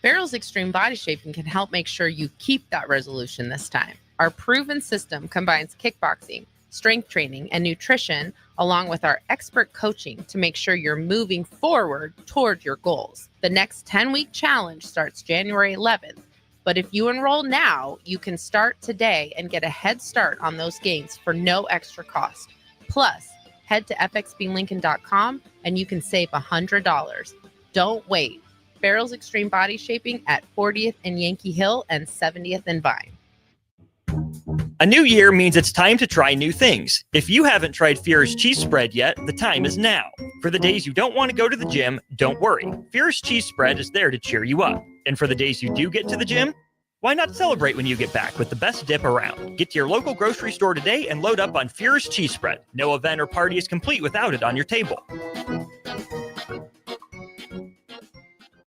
Barrel's Extreme Body Shaping can help make sure you keep that resolution this time. Our proven system combines kickboxing, strength training, and nutrition, along with our expert coaching to make sure you're moving forward toward your goals. The next 10-week challenge starts January 11th, but if you enroll now, you can start today and get a head start on those gains for no extra cost. Plus, head to fxblincoln.com and you can save $100. Don't wait. Barrel's Extreme Body Shaping at 40th and Yankee Hill and 70th and Vine. A new year means it's time to try new things. If you haven't tried Fierce Cheese Spread yet, the time is now. For the days you don't want to go to the gym, don't worry. Fierce Cheese Spread is there to cheer you up. And for the days you do get to the gym, why not celebrate when you get back with the best dip around? Get to your local grocery store today and load up on Fierce Cheese Spread. No event or party is complete without it on your table.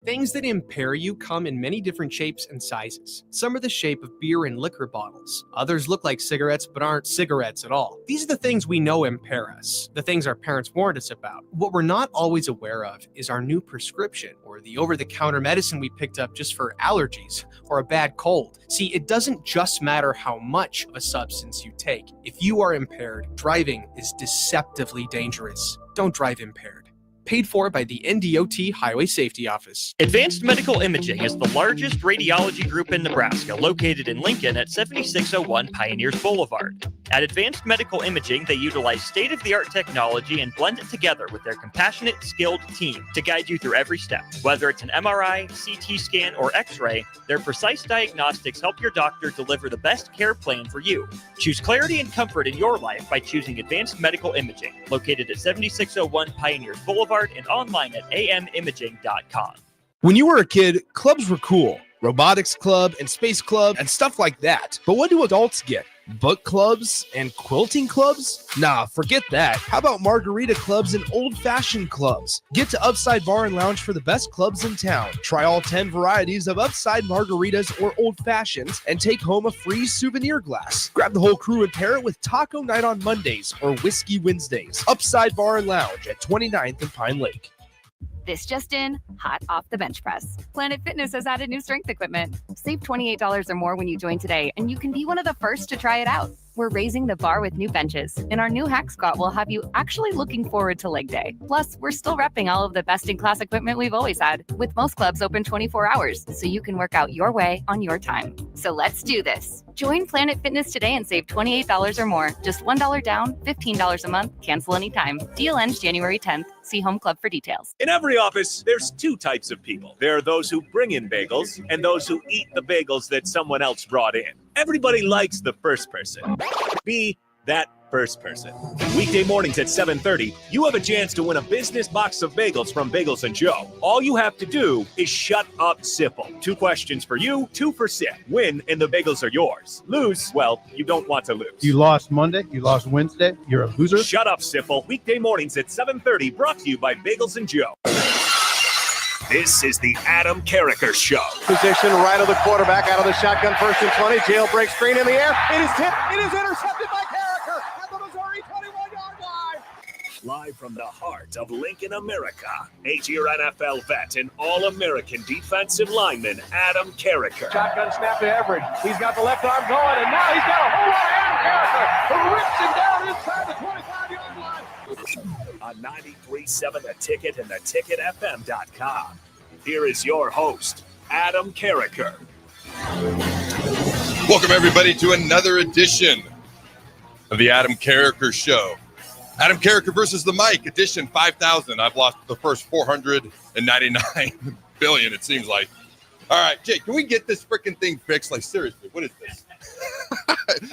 Things that impair you come in many different shapes and sizes. Some are the shape of beer and liquor bottles. Others look like cigarettes but aren't cigarettes at all. These are the things we know impair us, the things our parents warned us about. What we're not always aware of is our new prescription, or the over-the-counter medicine we picked up just for allergies or a bad cold. See, it doesn't just matter how much of a substance you take. If you are impaired, driving is deceptively dangerous. Don't drive impaired. Paid for by the NDOT Highway Safety Office. Advanced Medical Imaging is the largest radiology group in Nebraska, located in Lincoln at 7601 Pioneers Boulevard. At Advanced Medical Imaging, they utilize state-of-the-art technology and blend it together with their compassionate, skilled team to guide you through every step. Whether it's an MRI, CT scan, or X-ray, their precise diagnostics help your doctor deliver the best care plan for you. Choose clarity and comfort in your life by choosing Advanced Medical Imaging, located at 7601 Pioneers Boulevard and online at amimaging.com. When you were a kid, clubs were cool. Robotics club and space club and stuff like that. But what do adults get? Book clubs and quilting clubs? Nah, forget that. How about margarita clubs and old-fashioned clubs? Get to Upside Bar and Lounge for the best clubs in town. Try all 10 varieties of Upside margaritas or old fashions and take home a free souvenir glass. Grab the whole crew and pair it with Taco Night on Mondays or Whiskey Wednesdays. Upside Bar and Lounge at 29th and Pine Lake. This just in, hot off the bench press. Planet Fitness has added new strength equipment. Save $28 or more when you join today, and you can be one of the first to try it out. We're raising the bar with new benches, and our new hack squat will have you actually looking forward to leg day. Plus, we're still repping all of the best-in-class equipment we've always had, with most clubs open 24 hours, so you can work out your way on your time. So let's do this. Join Planet Fitness today and save $28 or more. Just $1 down, $15 a month, cancel anytime. Deal ends January 10th. See Home Club for details. In every office, there's two types of people. There are those who bring in bagels and those who eat the bagels that someone else brought in. Everybody likes the first person. Be that first person. Weekday mornings at 7:30, you have a chance to win a business box of bagels from Bagels & Joe. All you have to do is shut up, Sipple. 2 questions for you, 2 for Sip. Win, and the bagels are yours. Lose, well, you don't want to lose. You lost Monday, you lost Wednesday, you're a loser. Shut up, Sipple. Weekday mornings at 7:30, brought to you by Bagels & Joe. This is the Adam Carriker Show. Position right of the quarterback, out of the shotgun, 1st and 20. Jailbreak screen in the air. It is tipped. It is intercepted by Carriker at the Missouri 21-yard line. Live from the heart of Lincoln, America, 8-year NFL vet and All-American defensive lineman Adam Carriker. Shotgun snap to Everett. He's got the left arm going, and now he's got a whole lot of Adam Carriker who rips him down inside the 25-yard line. On 93.7 The Ticket and theticketfm.com. Here is your host, Adam Carriker. Welcome, everybody, to another edition of the Adam Carriker Show. Adam Carriker versus the Mike, edition 5,000. I've lost the first 499 billion, it seems like. All right, Jake, can we get this freaking thing fixed? Like, seriously, what is this?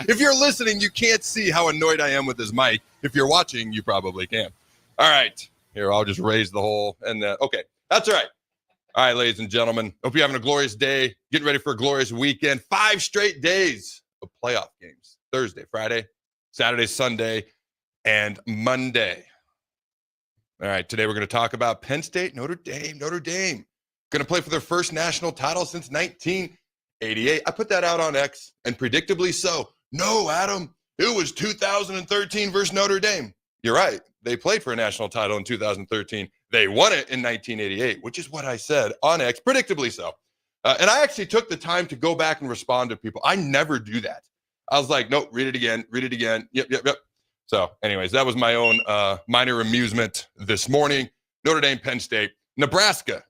If you're listening, you can't see how annoyed I am with this mic. If you're watching, you probably can. All right, here, I'll just raise the whole, and okay, that's all right. All right, ladies and gentlemen, hope you're having a glorious day, getting ready for a glorious weekend. 5 straight days of playoff games, Thursday, Friday, Saturday, Sunday, and Monday. All right, today we're going to talk about Penn State, Notre Dame. Going to play for their first national title since 1988. I put that out on X, and predictably so. No, Adam, it was 2013 versus Notre Dame. You're right. They played for a national title in 2013. They won it in 1988, which is what I said on X, predictably so. And I actually took the time to go back and respond to people. I never do that. I was like, nope, read it again. Yep. So anyways, that was my own minor amusement this morning. Notre Dame, Penn State, Nebraska.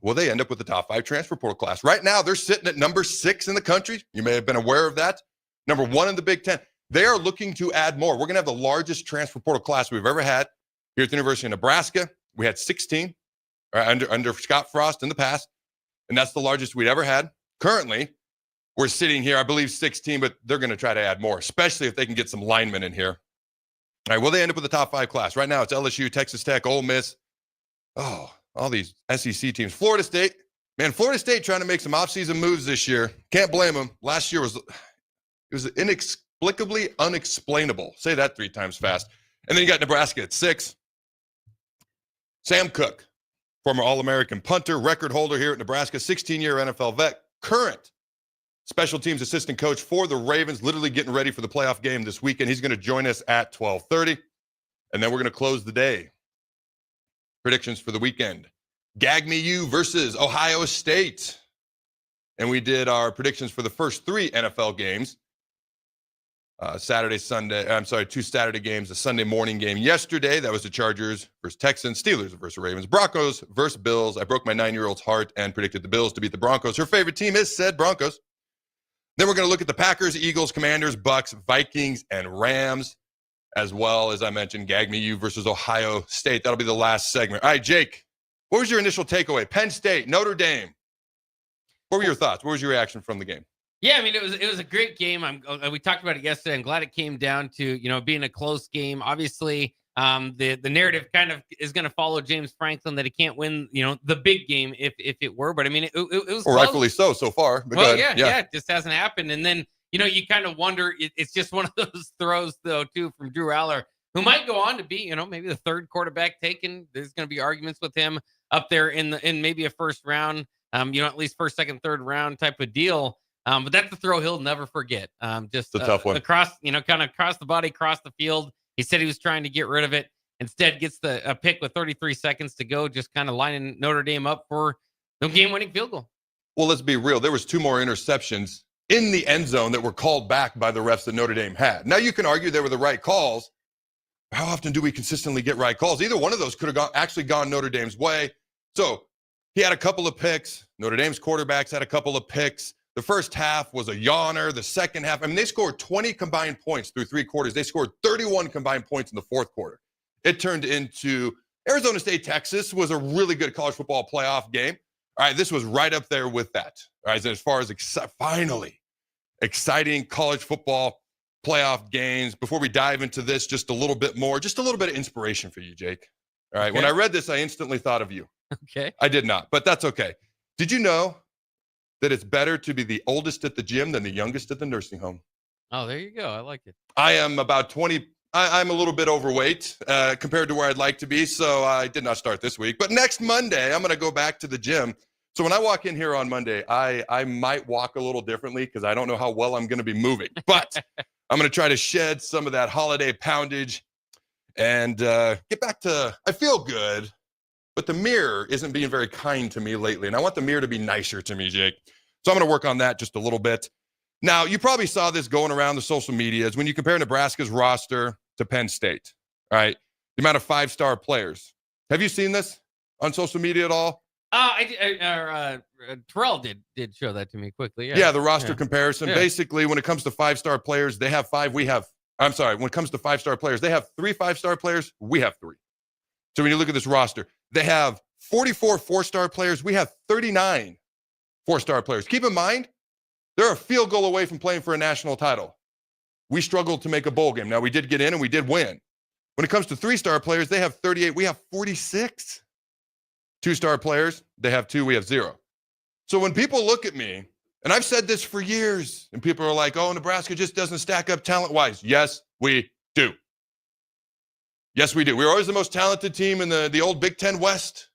Will they end up with the top 5 transfer portal class? Right now, they're sitting at number 6 in the country. You may have been aware of that. Number 1 in the Big Ten. They are looking to add more. We're going to have the largest transfer portal class we've ever had here at the University of Nebraska. We had 16 under Scott Frost in the past, and that's the largest we'd ever had. Currently, we're sitting here, I believe, 16, but they're going to try to add more, especially if they can get some linemen in here. All right, will they end up with the top 5 class? Right now, it's LSU, Texas Tech, Ole Miss. Oh, all these SEC teams. Florida State. Man, Florida State trying to make some offseason moves this year. Can't blame them. Last year was inexplicably unexplainable. Say that 3 times fast. And then you got Nebraska at 6. Sam Koch, former All-American punter, record holder here at Nebraska, 16-year NFL vet, current special teams assistant coach for the Ravens, literally getting ready for the playoff game this weekend. He's going to join us at 12:30. And then we're going to close the day. Predictions for the weekend. GagMeU versus Ohio State. And we did our predictions for the first 3 NFL games. Saturday, Sunday. I'm sorry, 2 Saturday games, a Sunday morning game yesterday. That was the Chargers versus Texans, Steelers versus Ravens, Broncos versus Bills. I broke my 9-year-old's heart and predicted the Bills to beat the Broncos. Her favorite team is said Broncos. Then we're going to look at the Packers, Eagles, Commanders, Bucks, Vikings, and Rams, as well as I mentioned, GagMeU versus Ohio State. That'll be the last segment. All right, Jake, what was your initial takeaway? Penn State, Notre Dame. What were your thoughts? What was your reaction from the game? Yeah, I mean, it was a great game. We talked about it yesterday. I'm glad it came down to, being a close game. Obviously, the narrative kind of is going to follow James Franklin that he can't win, the big game if it were. But I mean, it was well, rightfully so far. But well, yeah, it just hasn't happened. And then, you kind of wonder, it's just one of those throws, though, too, from Drew Aller, who might go on to be, maybe the 3rd quarterback taken. There's going to be arguments with him up there in maybe a first round, at least first, second, third round type of deal. But that's the throw he'll never forget. Just a tough one across, kind of across the body, across the field. He said he was trying to get rid of it. Instead, gets a pick with 33 seconds to go, just kind of lining Notre Dame up for the game-winning field goal. Well, let's be real. There was 2 more interceptions in the end zone that were called back by the refs that Notre Dame had. Now, you can argue they were the right calls. How often do we consistently get right calls? Either one of those could have actually gone Notre Dame's way. So he had a couple of picks. Notre Dame's quarterbacks had a couple of picks. The first half was a yawner. The second half, they scored 20 combined points through 3 quarters. They scored 31 combined points in the 4th quarter. It turned into Arizona State, Texas was a really good college football playoff game. All right, this was right up there with that. All right, as far as finally exciting college football playoff games. Before we dive into this just a little bit more, just a little bit of inspiration for you, Jake. All right, When I read this, I instantly thought of you. Okay. I did not, but that's okay. Did you know that it's better to be the oldest at the gym than the youngest at the nursing home? Oh, there you go. I like it. I am about 20. I'm a little bit overweight compared to where I'd like to be, so I did not start this week. But next Monday, I'm going to go back to the gym. So when I walk in here on Monday, I might walk a little differently because I don't know how well I'm going to be moving. But I'm going to try to shed some of that holiday poundage and get back to, I feel good, but the mirror isn't being very kind to me lately. And I want the mirror to be nicer to me, Jake. So I'm going to work on that just a little bit. Now, you probably saw this going around the social medias when you compare Nebraska's roster to Penn State, all right? The amount of 5-star players. Have you seen this on social media at all? Terrell did show that to me quickly. Yeah, the roster comparison. Yeah. Basically, when it comes to 5-star players, they have 5. When it comes to 5-star players, they have 3 5-star players. We have 3. So when you look at this roster, they have 44 4-star players. We have 39 4-star players. Keep in mind, they're a field goal away from playing for a national title. We struggled to make a bowl game. Now, we did get in and we did win. When it comes to 3-star players, they have 38. We have 46. 2-star players, they have 2. We have 0. So when people look at me, and I've said this for years, and people are like, oh, Nebraska just doesn't stack up talent-wise. Yes, we do. Yes, we do. We're always the most talented team in the old Big Ten West.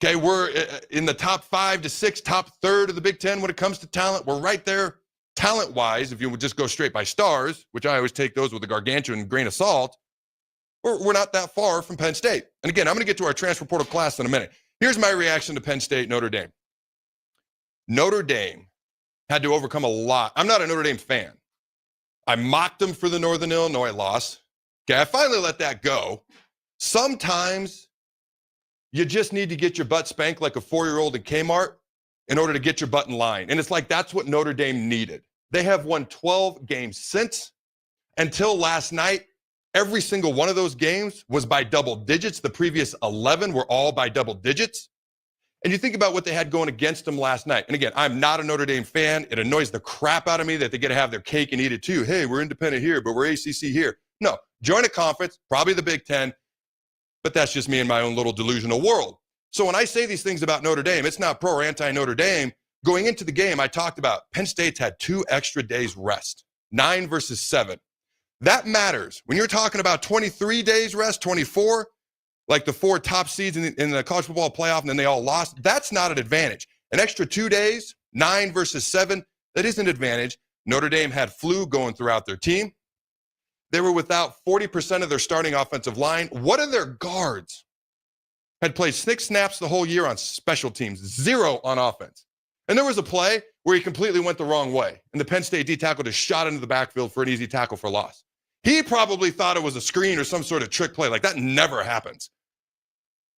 Okay, we're in the top 5 to 6, top third of the Big Ten when it comes to talent. We're right there talent-wise, if you would just go straight by stars, which I always take those with a gargantuan grain of salt. We're not that far from Penn State. And again, I'm going to get to our transfer portal class in a minute. Here's my reaction to Penn State, Notre Dame. Notre Dame had to overcome a lot. I'm not a Notre Dame fan. I mocked them for the Northern Illinois loss. Okay, I finally let that go. Sometimes you just need to get your butt spanked like a 4-year-old in Kmart in order to get your butt in line. And it's like that's what Notre Dame needed. They have won 12 games since. Until last night, every single one of those games was by double digits. The previous 11 were all by double digits. And you think about what they had going against them last night. And again, I'm not a Notre Dame fan. It annoys the crap out of me that they get to have their cake and eat it too. Hey, we're independent here, but we're ACC here. No, join a conference, probably the Big Ten, but that's just me in my own little delusional world. So when I say these things about Notre Dame, it's not pro or anti-Notre Dame. Going into the game, I talked about Penn State's had 2 extra days rest, 9 versus 7. That matters. When you're talking about 23 days rest, 24, like the 4 top seeds in the college football playoff, and then they all lost, that's not an advantage. An extra 2 days, 9 versus 7, that is an advantage. Notre Dame had flu going throughout their team. They were without 40% of their starting offensive line. One of their guards had played 6 snaps the whole year on special teams, 0 on offense. And there was a play where he completely went the wrong way, and the Penn State D tackle just shot into the backfield for an easy tackle for loss. He probably thought it was a screen or some sort of trick play. Like, that never happens.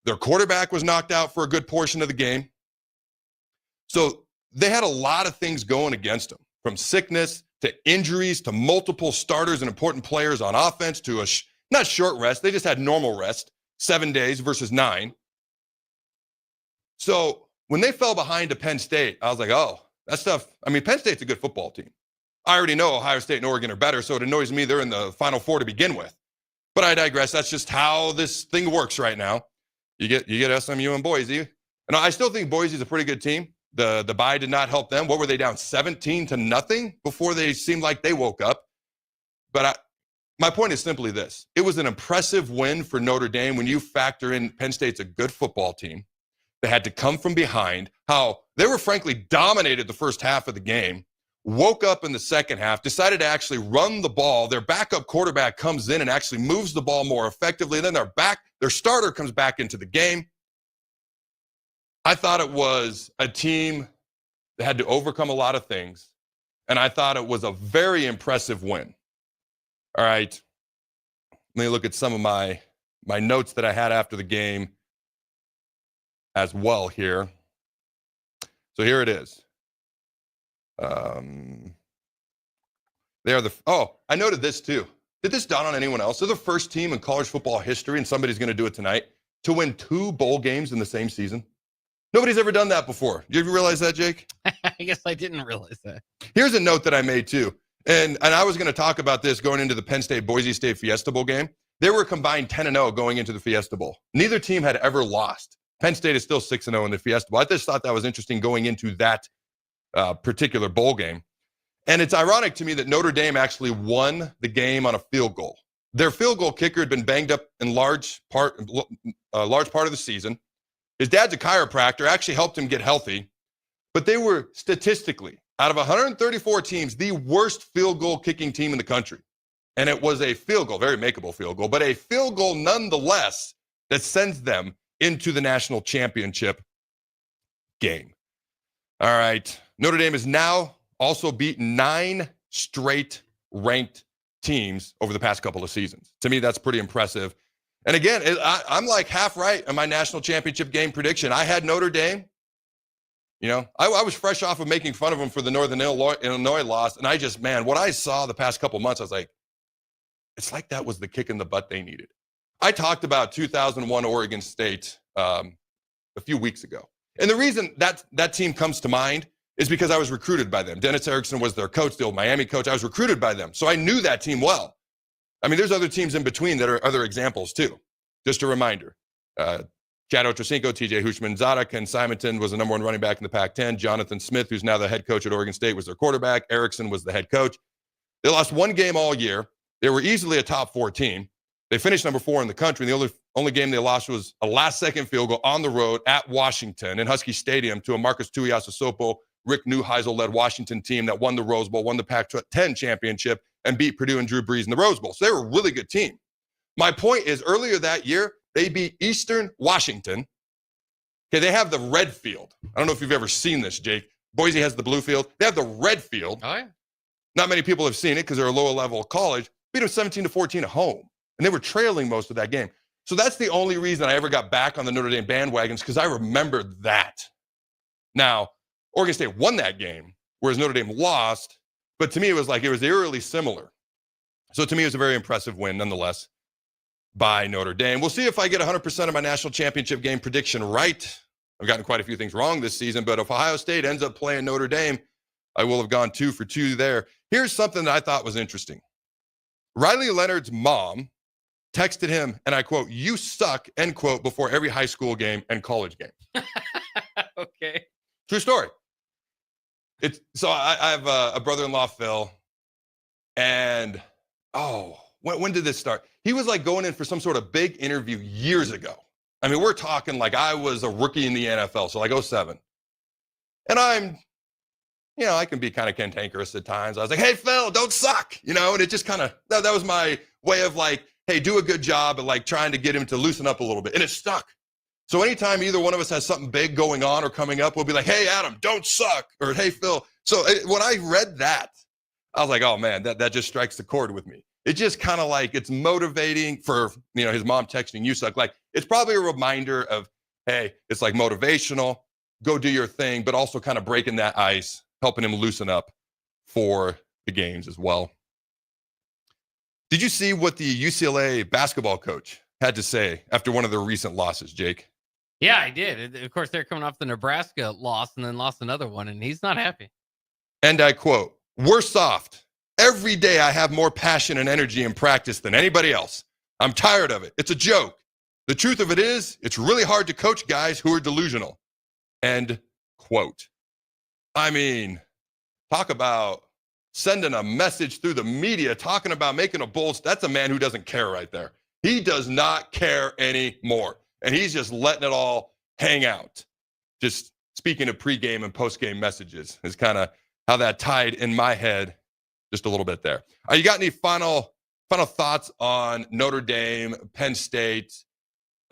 Their quarterback was knocked out for a good portion of the game. So they had a lot of things going against them, from sickness to injuries to multiple starters and important players on offense to a not short rest. They just had normal rest, 7 days versus 9. So when they fell behind to Penn State, I was like, oh, that stuff. I mean, Penn State's a good football team. I already know Ohio State and Oregon are better, so it annoys me they're in the Final Four to begin with. But I digress. That's just how this thing works right now. You get SMU and Boise. And I still think Boise's a pretty good team. The bye did not help them. What were they down 17-0 before they seemed like they woke up? But my point is simply this. It was an impressive win for Notre Dame when you factor in Penn State's a good football team. They had to come from behind. How they were frankly dominated the first half of the game. Woke up in the second half, decided to actually run the ball. Their backup quarterback comes in and actually moves the ball more effectively. And then their starter comes back into the game. I thought it was a team that had to overcome a lot of things. And I thought it was a very impressive win. All right. Let me look at some of my notes that I had after the game as well here. So here it is. I noted this too. Did this dawn on anyone else? They're the first team in college football history, and somebody's going to do it tonight, to win 2 bowl games in the same season. Nobody's ever done that before. You ever realize that, Jake? I guess I didn't realize that. Here's a note that I made too. And I was going to talk about this going into the Penn State-Boise State Fiesta Bowl game. They were combined 10-0 going into the Fiesta Bowl. Neither team had ever lost. Penn State is still 6-0 in the Fiesta Bowl. I just thought that was interesting going into that particular bowl game. And it's ironic to me that Notre Dame actually won the game on a field goal. Their field goal kicker had been banged up in large part of the season. His dad's a chiropractor, actually helped him get healthy. But they were statistically, out of 134 teams, the worst field goal kicking team in the country. And it was a field goal, very makeable field goal, but a field goal nonetheless that sends them into the national championship game. All right. Notre Dame has now also beaten 9 straight ranked teams over the past couple of seasons. To me, that's pretty impressive. And again, I'm like half right on my national championship game prediction. I had Notre Dame. You know, I was fresh off of making fun of them for the Northern Illinois loss. And what I saw the past couple months, I was like, it's like that was the kick in the butt they needed. I talked about 2001 Oregon State a few weeks ago. And the reason that team comes to mind is because I was recruited by them. Dennis Erickson was their coach, the old Miami coach. I was recruited by them. So I knew that team well. I mean, there's other teams in between that are other examples too. Just a reminder. Chad Ochocinco, TJ Hushmanzada, Ken Simonton was the number 1 running back in the Pac-10. Jonathan Smith, who's now the head coach at Oregon State, was their quarterback. Erickson was the head coach. They lost 1 game all year. They were easily a top 4 team. They finished number 4 in the country. And the only game they lost was a last-second field goal on the road at Washington in Husky Stadium to a Marcus Tuiasosopo, Rick Neuheisel-led Washington team that won the Rose Bowl, won the Pac-10 championship, and beat Purdue and Drew Brees in the Rose Bowl. So they were a really good team. My point is, earlier that year, they beat Eastern Washington. Okay, they have the red field. I don't know if you've ever seen this, Jake. Boise has the blue field. They have the red field. Oh, yeah. Not many people have seen it because they're a lower level college. Beat them 17-14 at home. And they were trailing most of that game. So that's the only reason I ever got back on the Notre Dame bandwagons, because I remembered that. Now, Oregon State won that game, whereas Notre Dame lost. But to me, it was eerily similar. So to me, it was a very impressive win nonetheless by Notre Dame. We'll see if I get 100% of my national championship game prediction right. I've gotten quite a few things wrong this season, but if Ohio State ends up playing Notre Dame, I will have gone 2 for 2 there. Here's something that I thought was interesting. Riley Leonard's mom texted him, and I quote, "You suck," end quote, before every high school game and college game. Okay. True story. So I have a brother-in-law, Phil, and when did this start? He was like going in for some sort of big interview years ago. I mean, we're talking like I was a rookie in the NFL, so like 2007. And I can be kind of cantankerous at times. I was like, "Hey, Phil, don't suck," and it just kind of, that was my way of like, hey, do a good job at like trying to get him to loosen up a little bit. And it stuck. So anytime either one of us has something big going on or coming up, we'll be like, "Hey, Adam, don't suck," or "Hey, Phil." So when I read that, I was like, oh man, that just strikes the chord with me. It just kind of like, it's motivating for, his mom texting, "You suck." Like, it's probably a reminder of, hey, it's like motivational, go do your thing, but also kind of breaking that ice, helping him loosen up for the games as well. Did you see what the UCLA basketball coach had to say after one of their recent losses, Jake? Yeah, I did. Of course, they're coming off the Nebraska loss and then lost another one, and he's not happy. And I quote, "We're soft. Every day I have more passion and energy in practice than anybody else. I'm tired of it. It's a joke. The truth of it is, it's really hard to coach guys who are delusional." End quote. I mean, talk about sending a message through the media, talking about making a bold. That's a man who doesn't care right there. He does not care anymore. And he's just letting it all hang out. Just speaking of pregame and postgame messages is kind of how that tied in my head just a little bit there. You got any final thoughts on Notre Dame, Penn State?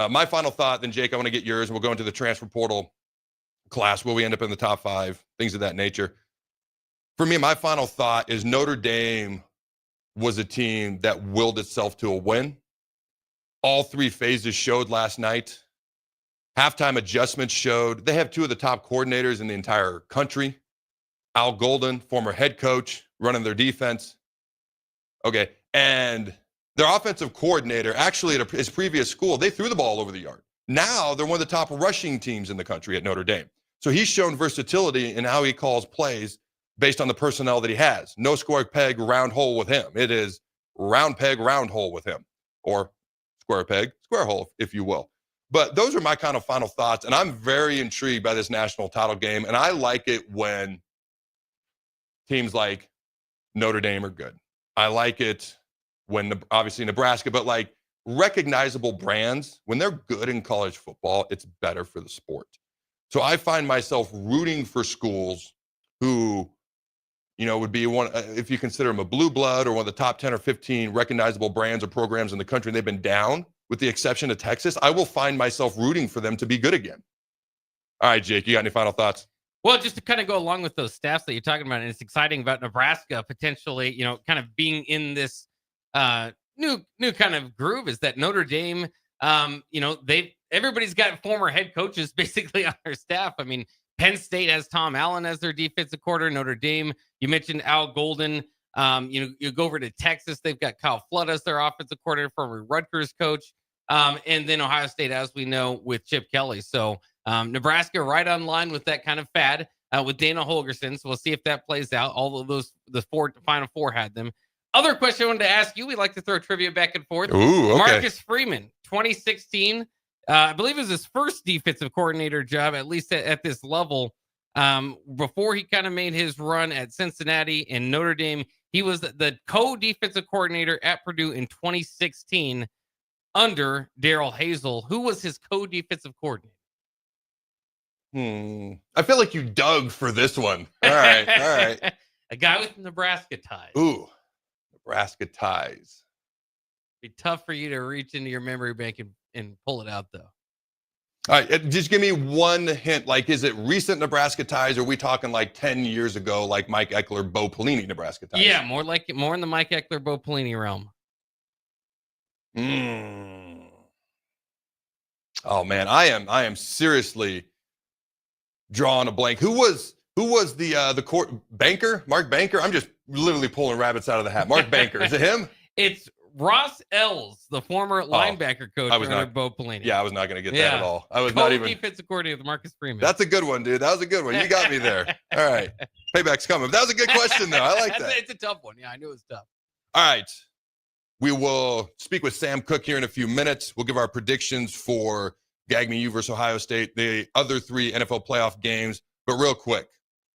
My final thought, then Jake, I want to get yours, and we'll go into the transfer portal class. Will we end up in the top 5? Things of that nature. For me, my final thought is Notre Dame was a team that willed itself to a win. All 3 phases showed last night. Halftime adjustments showed. They have 2 of the top coordinators in the entire country. Al Golden, former head coach, running their defense. Okay, and their offensive coordinator, actually at his previous school, they threw the ball over the yard. Now they're one of the top rushing teams in the country at Notre Dame. So he's shown versatility in how he calls plays based on the personnel that he has. No square peg, round hole with him. It is round peg, round hole with him. Or square peg, square hole, if you will. But those are my kind of final thoughts. And I'm very intrigued by this national title game. And I like it when teams like Notre Dame are good. I like it when, obviously, Nebraska, but like recognizable brands, when they're good in college football, it's better for the sport. So I find myself rooting for schools who, would be one, if you consider them a blue blood or one of the top 10 or 15 recognizable brands or programs in the country, and they've been down, with the exception of Texas, I will find myself rooting for them to be good again. All right, Jake, you got any final thoughts? Well, just to kind of go along with those stats that you're talking about, and it's exciting about Nebraska potentially, kind of being in this new kind of groove, is that Notre Dame, everybody's got former head coaches basically on their staff. I mean, Penn State has Tom Allen as their defensive coordinator. Notre Dame, you mentioned Al Golden. You go over to Texas, they've got Kyle Flood as their offensive coordinator, former Rutgers coach. And then Ohio State, as we know, with Chip Kelly. So Nebraska right on line with that kind of fad with Dana Holgorsen. So we'll see if that plays out. All of those, the Final Four had them. Other question I wanted to ask you, we like to throw trivia back and forth. Ooh, okay. Marcus Freeman, 2016. I believe it was his first defensive coordinator job, at least at this level. Before he kind of made his run at Cincinnati and Notre Dame, he was the co-defensive coordinator at Purdue in 2016 under Darrell Hazel. Who was his co-defensive coordinator? I feel like you dug for this one. All right. A guy with Nebraska ties. Ooh, Nebraska ties. Be tough for you to reach into your memory bank and pull it out, though. All right, just give me one hint. Like, is it recent Nebraska ties? Or are we talking like 10 years ago, like Mike Eckler, Bo Pelini Nebraska ties? Yeah, more in the Mike Eckler, Bo Pelini realm. Oh man, I am seriously drawing a blank. Who was the court banker? Mark Banker? I'm just literally pulling rabbits out of the hat. Mark Banker. Is it him? It's Ross Ells, the former linebacker coach under Bo Pelini. Yeah, I was not going to get that at all. I was not even. Defensive coordinator with Marcus Freeman. That's a good one, dude. That was a good one. You got me there. All right. Payback's coming. That was a good question, though. I like that. It's a tough one. Yeah, I knew it was tough. All right. We will speak with Sam Koch here in a few minutes. We'll give our predictions for Gagme U versus Ohio State, the other 3 NFL playoff games. But real quick,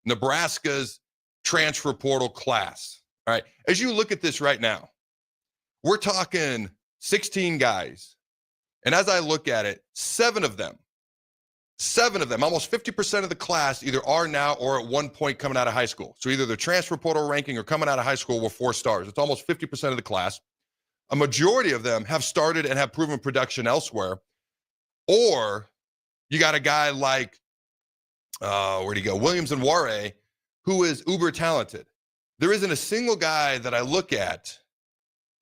Nebraska's transfer portal class. All right. As you look at this right now, we're talking 16 guys. And as I look at it, 7 of them, almost 50% of the class either are now or at one point coming out of high school. So either the transfer portal ranking or coming out of high school were 4 stars. It's almost 50% of the class. A majority of them have started and have proven production elsewhere. Or you got a guy like, where'd he go? Williams and Ware, who is uber talented. There isn't a single guy that I look at.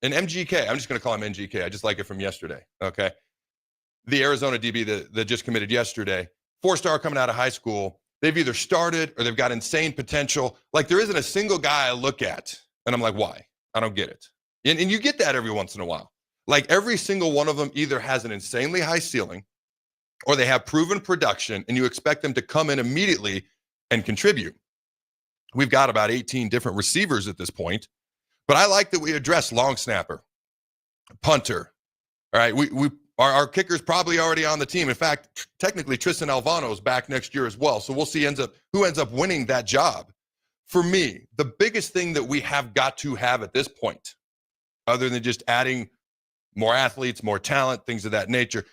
And MGK, I'm just going to call him NGK. I just like it from yesterday, okay? The Arizona DB that just committed yesterday, 4-star coming out of high school. They've either started or they've got insane potential. Like, there isn't a single guy I look at, and I'm like, why? I don't get it. And you get that every once in a while. Like, every single one of them either has an insanely high ceiling or they have proven production, and you expect them to come in immediately and contribute. We've got about 18 different receivers at this point. But I like that we address long snapper, punter. All right, our kicker's probably already on the team. In fact, technically Tristan Alvano's back next year as well. So we'll see who ends up winning that job. For me, the biggest thing that we have got to have at this point, other than just adding more athletes, more talent, things of that nature,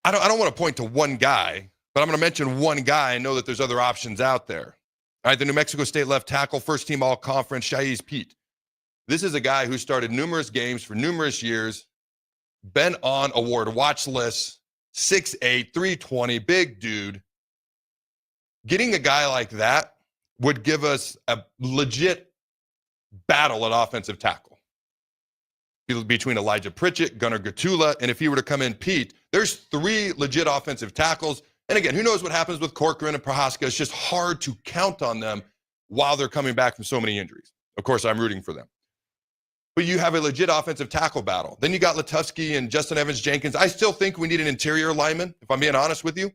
I don't want to point to one guy, but I'm going to mention one guy and know that there's other options out there. All right, the New Mexico State left tackle, first team all-conference, Shaiz Pete. This is a guy who started numerous games for numerous years, been on award watch lists, 6'8", 320, big dude. Getting a guy like that would give us a legit battle at offensive tackle between Elijah Pritchett, Gunnar Gatula, and if he were to come in, Pete, there's 3 legit offensive tackles. And again, who knows what happens with Corcoran and Prohaska? It's just hard to count on them while they're coming back from so many injuries. Of course, I'm rooting for them. But you have a legit offensive tackle battle. Then you got Latufsky and Justin Evans-Jenkins. I still think we need an interior lineman, if I'm being honest with you.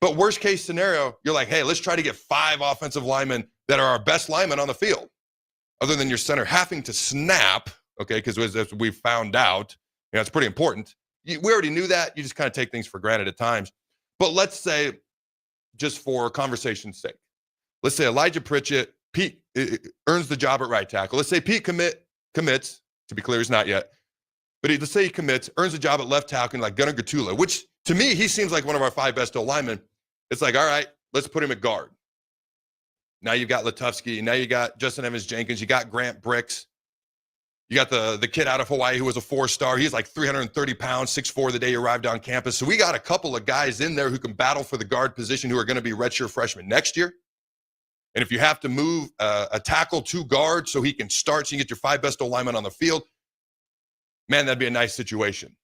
But worst case scenario, you're like, hey, let's try to get 5 offensive linemen that are our best linemen on the field. Other than your center having to snap, okay, because as we found out, it's pretty important. We already knew that. You just kind of take things for granted at times. But let's say, just for conversation's sake, let's say Elijah Pritchett, Pete earns the job at right tackle. Let's say Pete commits, to be clear, he's not yet. But let's say he commits, earns a job at left tackle like Gunnar Gatula, which to me, he seems like one of our 5 best O-linemen. It's like, all right, let's put him at guard. Now you've got Latufsky. Now you got Justin Evans-Jenkins. You got Grant Bricks. You got the kid out of Hawaii who was a 4-star. He's like 330 pounds, 6'4" the day he arrived on campus. So we got a couple of guys in there who can battle for the guard position who are going to be redshirt freshmen next year. And if you have to move a tackle to guard so he can start, so you get your 5 best O-linemen on the field, man, that'd be a nice situation.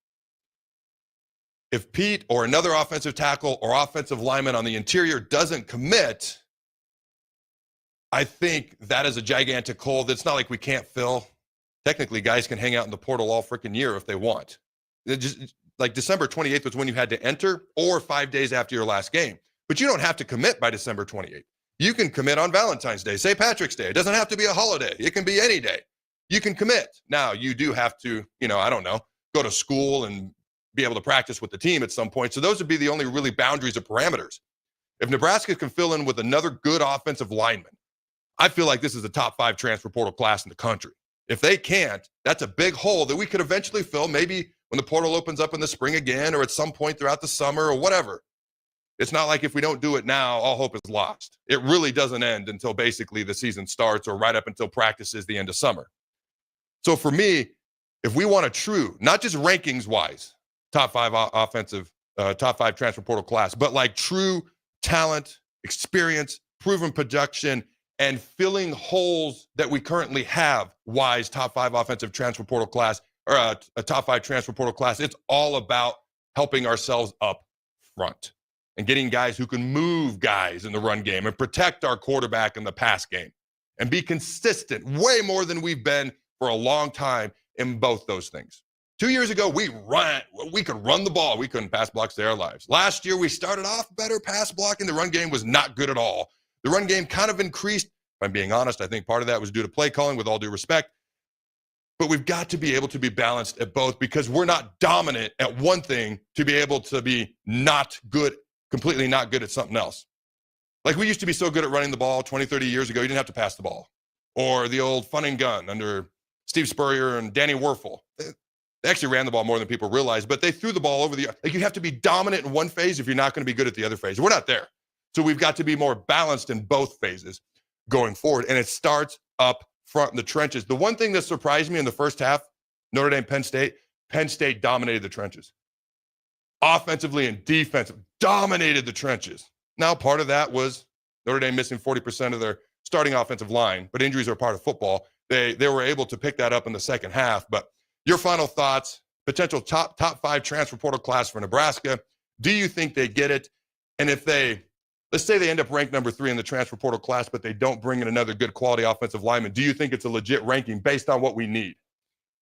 If Pete or another offensive tackle or offensive lineman on the interior doesn't commit, I think that is a gigantic hole that's not like we can't fill. Technically, guys can hang out in the portal all freaking year if they want. Just like December 28th was when you had to enter, or 5 days after your last game. But you don't have to commit by December 28th. You can commit on Valentine's Day, St. Patrick's Day. It doesn't have to be a holiday. It can be any day. You can commit. Now, you do have to, go to school and be able to practice with the team at some point. So those would be the only really boundaries or parameters. If Nebraska can fill in with another good offensive lineman, I feel like this is a top 5 transfer portal class in the country. If they can't, that's a big hole that we could eventually fill, maybe when the portal opens up in the spring again or at some point throughout the summer or whatever. It's not like if we don't do it now, all hope is lost. It really doesn't end until basically the season starts or right up until practices the end of summer. So for me, if we want a true, not just rankings-wise, top 5 offensive top 5 transfer portal class, but like true talent, experience, proven production, and filling holes that we currently have. Wise top 5 offensive transfer portal class, or a top 5 transfer portal class. It's all about helping ourselves up front and getting guys who can move guys in the run game and protect our quarterback in the pass game and be consistent way more than we've been for a long time in both those things. 2 years ago, we could run the ball. We couldn't pass block to our lives. Last year, we started off better pass blocking. The run game was not good at all. The run game kind of increased. If I'm being honest, I think part of that was due to play calling, with all due respect. But we've got to be able to be balanced at both, because we're not dominant at one thing to be able to be not good, completely not good at something else. Like we used to be so good at running the ball 20, 30 years ago, you didn't have to pass the ball. Or the old fun and gun under Steve Spurrier and Danny Werfel. They actually ran the ball more than people realize, but they threw the ball over the, like you have to be dominant in one phase if you're not going to be good at the other phase. We're not there. So we've got to be more balanced in both phases going forward. And it starts up front in the trenches. The one thing that surprised me in the first half, Notre Dame, Penn State dominated the trenches. Offensively and defensively, dominated the trenches. Now, part of that was Notre Dame missing 40% of their starting offensive line, but injuries are part of football. They were able to pick that up in the second half. But your final thoughts, potential top 5 transfer portal class for Nebraska. Do you think they get it? And if they, let's say they end up ranked number 3 in the transfer portal class, but they don't bring in another good quality offensive lineman, do you think it's a legit ranking based on what we need?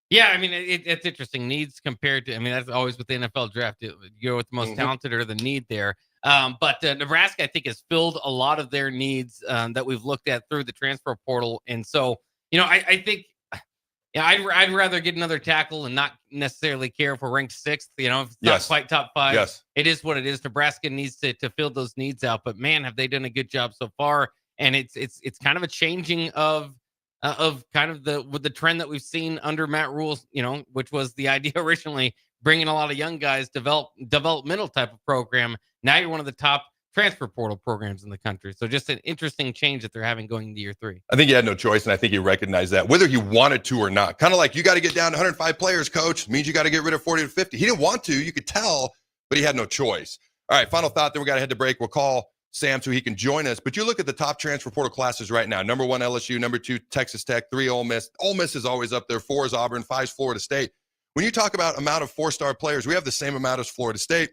Yeah, I mean, it's interesting. Needs compared to, I mean, that's always with the NFL draft. You go with the most talented or the need there. But Nebraska, I think, has filled a lot of their needs that we've looked at through the transfer portal. And so, you know, I think, yeah, I'd rather get another tackle and not necessarily care if we're ranked 6th. You know, if it's not quite top 5. Yes. It is what it is. Nebraska needs to fill those needs out. But man, have they done a good job so far? And it's kind of a changing of kind of the trend that we've seen under Matt Rule, you know, which was the idea originally, bringing a lot of young guys, developmental type of program. Now you're one of the top transfer portal programs in the country. So just an interesting change that they're having going into year 3. I think he had no choice, and I think he recognized that, whether he wanted to or not. Kind of like, you got to get down to 105 players, coach. Means you got to get rid of 40 to 50. He didn't want to. You could tell, but he had no choice. All right, final thought, then we got to head to break. We'll call Sam so he can join us. But you look at the top transfer portal classes right now. Number 1, LSU. Number 2, Texas Tech. 3, Ole Miss. Ole Miss is always up there. 4 is Auburn. 5 is Florida State. When you talk about amount of 4-star players, we have the same amount as Florida State.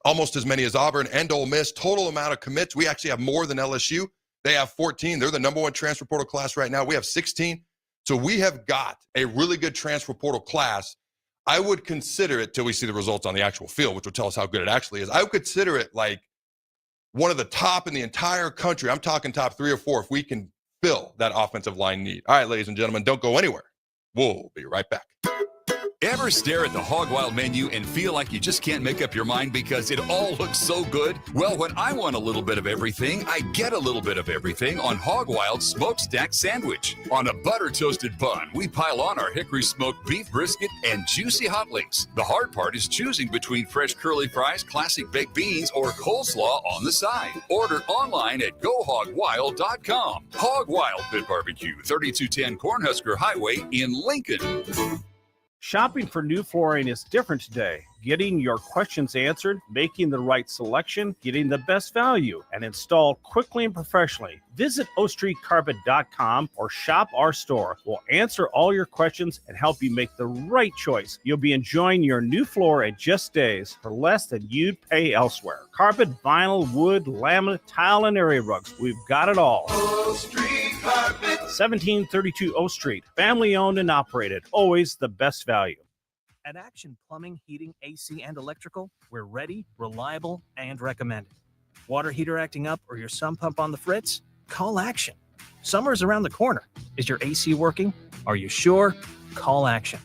Almost as many as Auburn and Ole Miss. Total amount of commits, we actually have more than LSU. They have 14. They're the number 1 transfer portal class right now. We have 16. So we have got a really good transfer portal class. I would consider it, till we see the results on the actual field, which will tell us how good it actually is. I would consider it like one of the top in the entire country. I'm talking top 3 or 4 if we can fill that offensive line need. All right, ladies and gentlemen, don't go anywhere. We'll be right back. Ever stare at the Hog Wild menu and feel like you just can't make up your mind because it all looks so good? Well, when I want a little bit of everything, I get a little bit of everything on Hog Wild's Smokestack Sandwich. On a butter-toasted bun, we pile on our hickory smoked beef brisket and juicy hot links. The hard part is choosing between fresh curly fries, classic baked beans, or coleslaw on the side. Order online at GoHogWild.com. Hog Wild Pit Barbecue, 3210 Cornhusker Highway in Lincoln. Shopping for new flooring is different today. Getting your questions answered, making the right selection, getting the best value, and installed quickly and professionally. Visit OStreetCarpet.com or shop our store. We'll answer all your questions and help you make the right choice. You'll be enjoying your new floor in just days for less than you'd pay elsewhere. Carpet, vinyl, wood, laminate, tile, and area rugs. We've got it all. O Street Carpet. 1732 O Street. Family owned and operated. Always the best value. At Action Plumbing, Heating, AC, and Electrical, we're ready, reliable, and recommended. Water heater acting up or your sump pump on the fritz? Call Action. Summer's around the corner. Is your AC working? Are you sure? Call Action.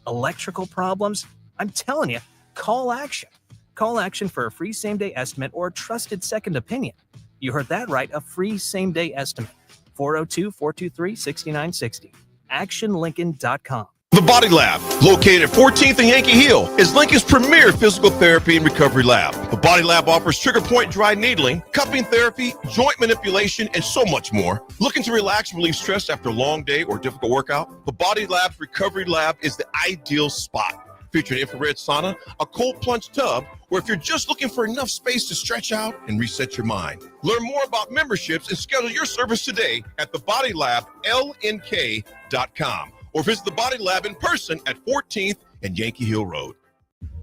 Electrical problems? I'm telling you, call Action. Call Action for a free same-day estimate or a trusted second opinion. You heard that right, a free same-day estimate. 402-423-6960. ActionLincoln.com. The Body Lab, located at 14th and Yankee Hill, is Lincoln's premier physical therapy and recovery lab. The Body Lab offers trigger point dry needling, cupping therapy, joint manipulation, and so much more. Looking to relax and relieve stress after a long day or difficult workout? The Body Lab's recovery lab is the ideal spot. featuring infrared sauna, a cold plunge tub, or if you're just looking for enough space to stretch out and reset your mind. Learn more about memberships and schedule your service today at thebodylablnk.com or visit the Body Lab in person at 14th and Yankee Hill Road.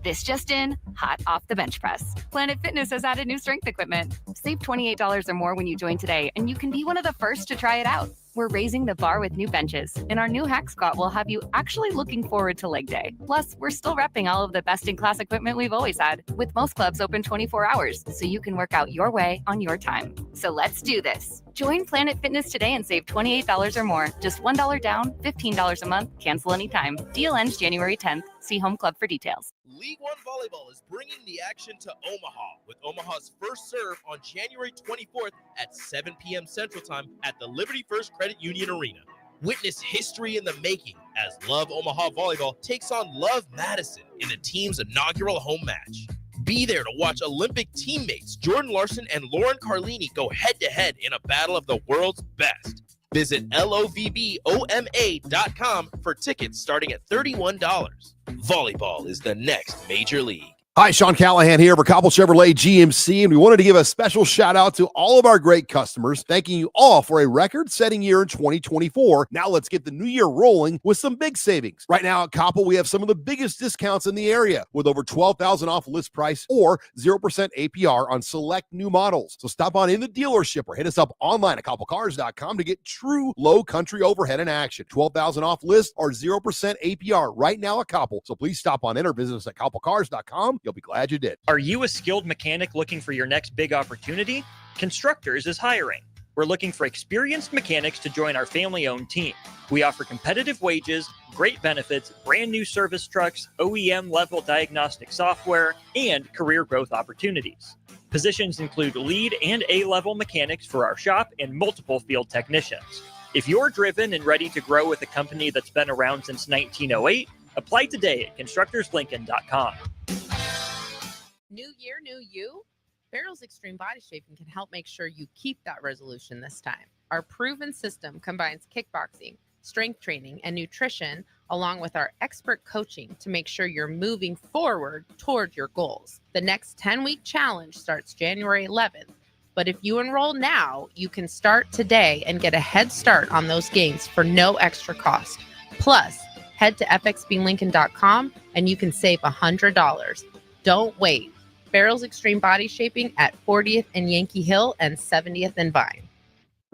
This just in, hot off the bench press. Planet Fitness has added new strength equipment. Save $28 or more when you join today, and you can be one of the first to try it out. We're raising the bar with new benches, and our new hack squat will have you actually looking forward to leg day. Plus, we're still repping all of the best-in-class equipment we've always had, with most clubs open 24 hours, so you can work out your way on your time. So let's do this. Join Planet Fitness today and save $28 or more. Just $1 down, $15 a month, cancel anytime. Deal ends January 10th. See Home Club for details. League One Volleyball is bringing the action to Omaha with Omaha's first serve on January 24th at 7 p.m. Central Time at the Liberty First Credit Union Arena. Witness history in the making as Love Omaha Volleyball takes on Love Madison in the team's inaugural home match. Be there to watch Olympic teammates Jordan Larson and Lauren Carlini go head-to-head in a battle of the world's best. Visit lovboma.com for tickets starting at $31. Volleyball is the next major league. Hi, Sean Callahan here for Cobble Chevrolet GMC, and we wanted to give a special shout out to all of our great customers, thanking you all for a record-setting year in 2024. Now let's get the new year rolling with some big savings. Right now at Cobble, we have some of the biggest discounts in the area with over $12,000 off list price or 0% APR on select new models. So stop on in the dealership or hit us up online at cobblecars.com to get true low country overhead in action. $12,000 off list or 0% APR right now at Cobble. So please stop on in or visit us at cobblecars.com. You'll be glad you did. Are you a skilled mechanic looking for your next big opportunity? Constructors is hiring. We're looking for experienced mechanics to join our family-owned team. We offer competitive wages, great benefits, brand new service trucks, OEM-level diagnostic software, and career growth opportunities. Positions include lead and A-level mechanics for our shop and multiple field technicians. If you're driven and ready to grow with a company that's been around since 1908, apply today at constructorslincoln.com. New year, new you? Barrel's Extreme Body Shaping can help make sure you keep that resolution this time. Our proven system combines kickboxing, strength training, and nutrition, along with our expert coaching to make sure you're moving forward toward your goals. The next 10-week challenge starts January 11th, but if you enroll now, you can start today and get a head start on those gains for no extra cost. Plus, head to fxblincoln.com and you can save $100. Don't wait. Barrel's Extreme Body Shaping at 40th and Yankee Hill and 70th and Vine.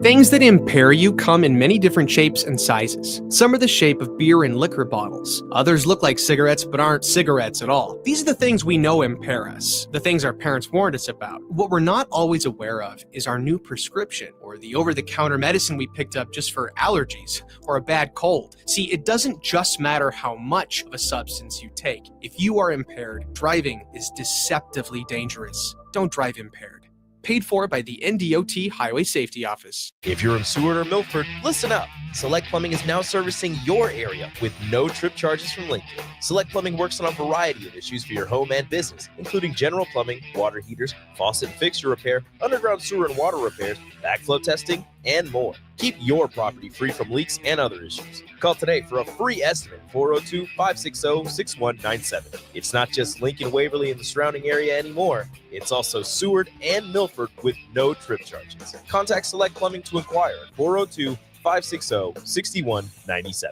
Things that impair you come in many different shapes and sizes. Some are the shape of beer and liquor bottles. Others look like cigarettes but aren't cigarettes at all. These are the things we know impair us, the things our parents warned us about. What we're not always aware of is our new prescription or the over-the-counter medicine we picked up just for allergies or a bad cold. See, it doesn't just matter how much of a substance you take. If you are impaired, driving is deceptively dangerous. Don't drive impaired. Paid for by the NDOT Highway Safety Office. If you're in Seward or Milford, listen up. Select Plumbing is now servicing your area with no trip charges from Lincoln. Select Plumbing works on a variety of issues for your home and business, including general plumbing, water heaters, faucet and fixture repair, underground sewer and water repairs, backflow testing, and more. Keep your property free from leaks and other issues. Call today for a free estimate, 402-560-6197. It's not just Lincoln, Waverly, and the surrounding area anymore. It's also Seward and Milford with no trip charges. Contact Select Plumbing to inquire at 402-560-6197.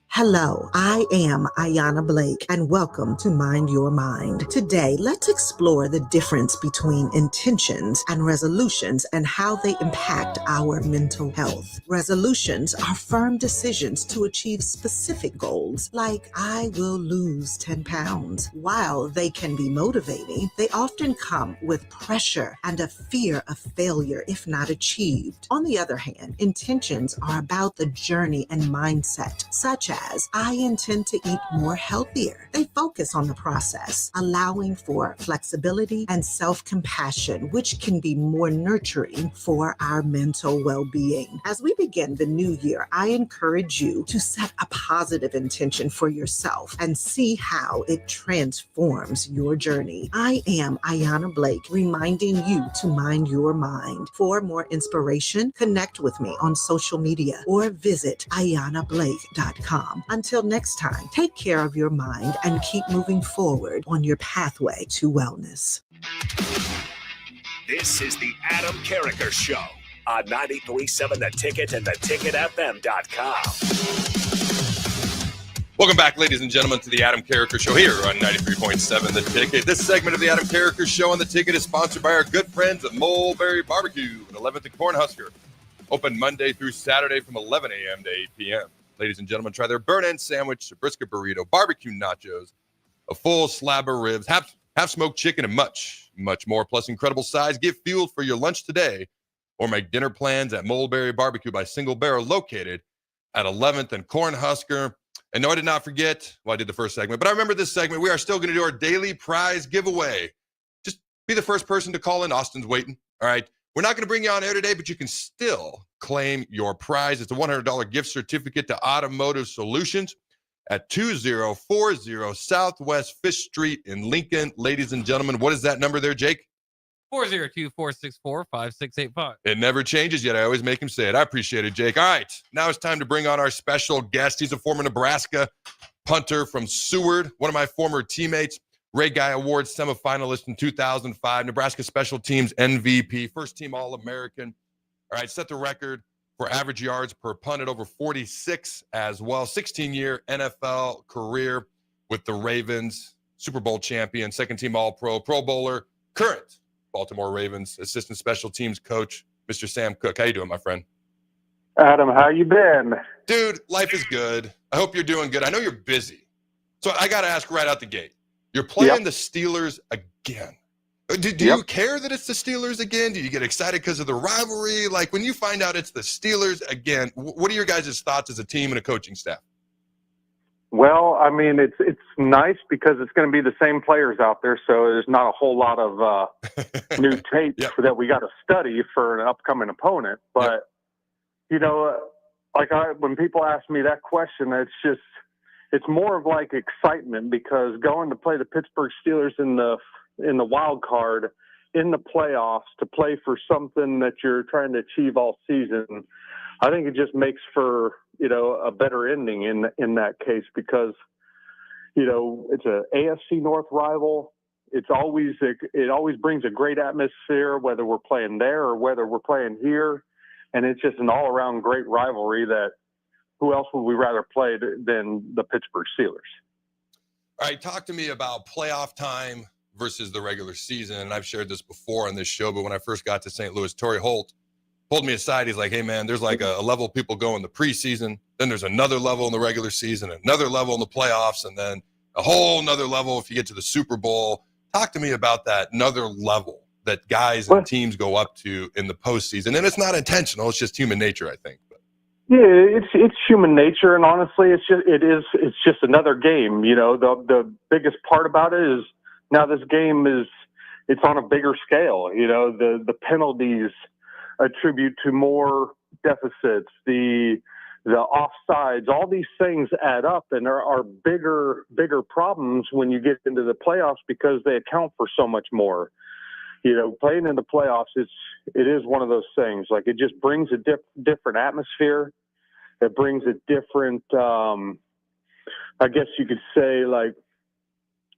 Hello, I am Ayanna Blake, and welcome to Mind Your Mind. Today, let's explore the difference between intentions and resolutions and how they impact our mental health. Resolutions are firm decisions to achieve specific goals, like I will lose 10 pounds. While they can be motivating, they often come with pressure and a fear of failure if not achieved. On the other hand, intentions are about the journey and mindset, such as I intend to eat more healthier. They focus on the process, allowing for flexibility and self-compassion, which can be more nurturing for our mental well-being. As we begin the new year, I encourage you to set a positive intention for yourself and see how it transforms your journey. I am Ayanna Blake, reminding you to mind your mind. For more inspiration, connect with me on social media or visit ayannablake.com. AdamCareker.com. Until next time, take care of your mind and keep moving forward on your pathway to wellness. This is the Adam Carriker Show on 93.7 The Ticket and theticketfm.com. Welcome back, ladies and gentlemen, to the Adam Carriker Show here on 93.7 The Ticket. This segment of the Adam Carriker Show on The Ticket is sponsored by our good friends at Mulberry Barbecue at 11th and Cornhusker. Open Monday through Saturday from 11 a.m. to 8 p.m. Ladies and gentlemen, try their burn-end sandwich, a brisket burrito, barbecue nachos, a full slab of ribs, half-smoked chicken, and much, much more. Plus incredible size. Get fueled for your lunch today or make dinner plans at Mulberry Barbecue by Single Barrel, located at 11th and Cornhusker. And no, I did not forget. Well, I did the first segment, but I remember this segment. We are still going to do our daily prize giveaway. Just be the first person to call in. Austin's waiting. All right. We're not going to bring you on air today, but you can still claim your prize. It's a $100 gift certificate to Automotive Solutions at 2040 Southwest Fish Street in Lincoln. Ladies and gentlemen, what is that number there, Jake? 402-464-5685. It never changes, yet I always make him say it. I appreciate it, Jake. All right, now it's time to bring on our special guest. He's a former Nebraska punter from Seward, one of my former teammates, Ray Guy Award semifinalist in 2005, Nebraska Special Teams MVP, first-team All-American. All right, set the record for average yards per punt at over 46 as well. 16-year NFL career with the Ravens, Super Bowl champion, second-team All-Pro, Pro Bowler, current Baltimore Ravens assistant special teams coach, Mr. Sam Koch. How you doing, my friend? Adam, how you been? Dude, life is good. I hope you're doing good. I know you're busy. So I got to ask right out the gate. You're playing the Steelers again. Do you care that it's the Steelers again? Do you get excited because of the rivalry? Like, when you find out it's the Steelers again, what are your guys' thoughts as a team and a coaching staff? Well, I mean, it's nice because it's going to be the same players out there, so there's not a whole lot of new tape that we got to study for an upcoming opponent. But you know, when people ask me that question, it's more of like excitement, because going to play the Pittsburgh Steelers in the wild card in the playoffs to play for something that you're trying to achieve all season, I think it just makes for, a better ending in that case, because, it's a AFC North rival. It always brings a great atmosphere, whether we're playing there or whether we're playing here. And it's just an all around great rivalry that who else would we rather play than the Pittsburgh Steelers? All right. Talk to me about playoff time versus the regular season. And I've shared this before on this show, but when I first got to St. Louis, Torrey Holt pulled me aside. He's like, hey, man, there's like a level of people go in the preseason. Then there's another level in the regular season, another level in the playoffs, and then a whole nother level if you get to the Super Bowl. Talk to me about that another level that guys and teams go up to in the postseason. And it's not intentional. It's just human nature, I think. Yeah, it's human nature. And honestly, it's just another game. The biggest part about it is now this game it's on a bigger scale. The penalties attribute to more deficits, the offsides, all these things add up, and there are bigger problems when you get into the playoffs because they account for so much more. Playing in the playoffs, it is one of those things. Like, it just brings a different atmosphere. It brings a different, I guess you could say, like,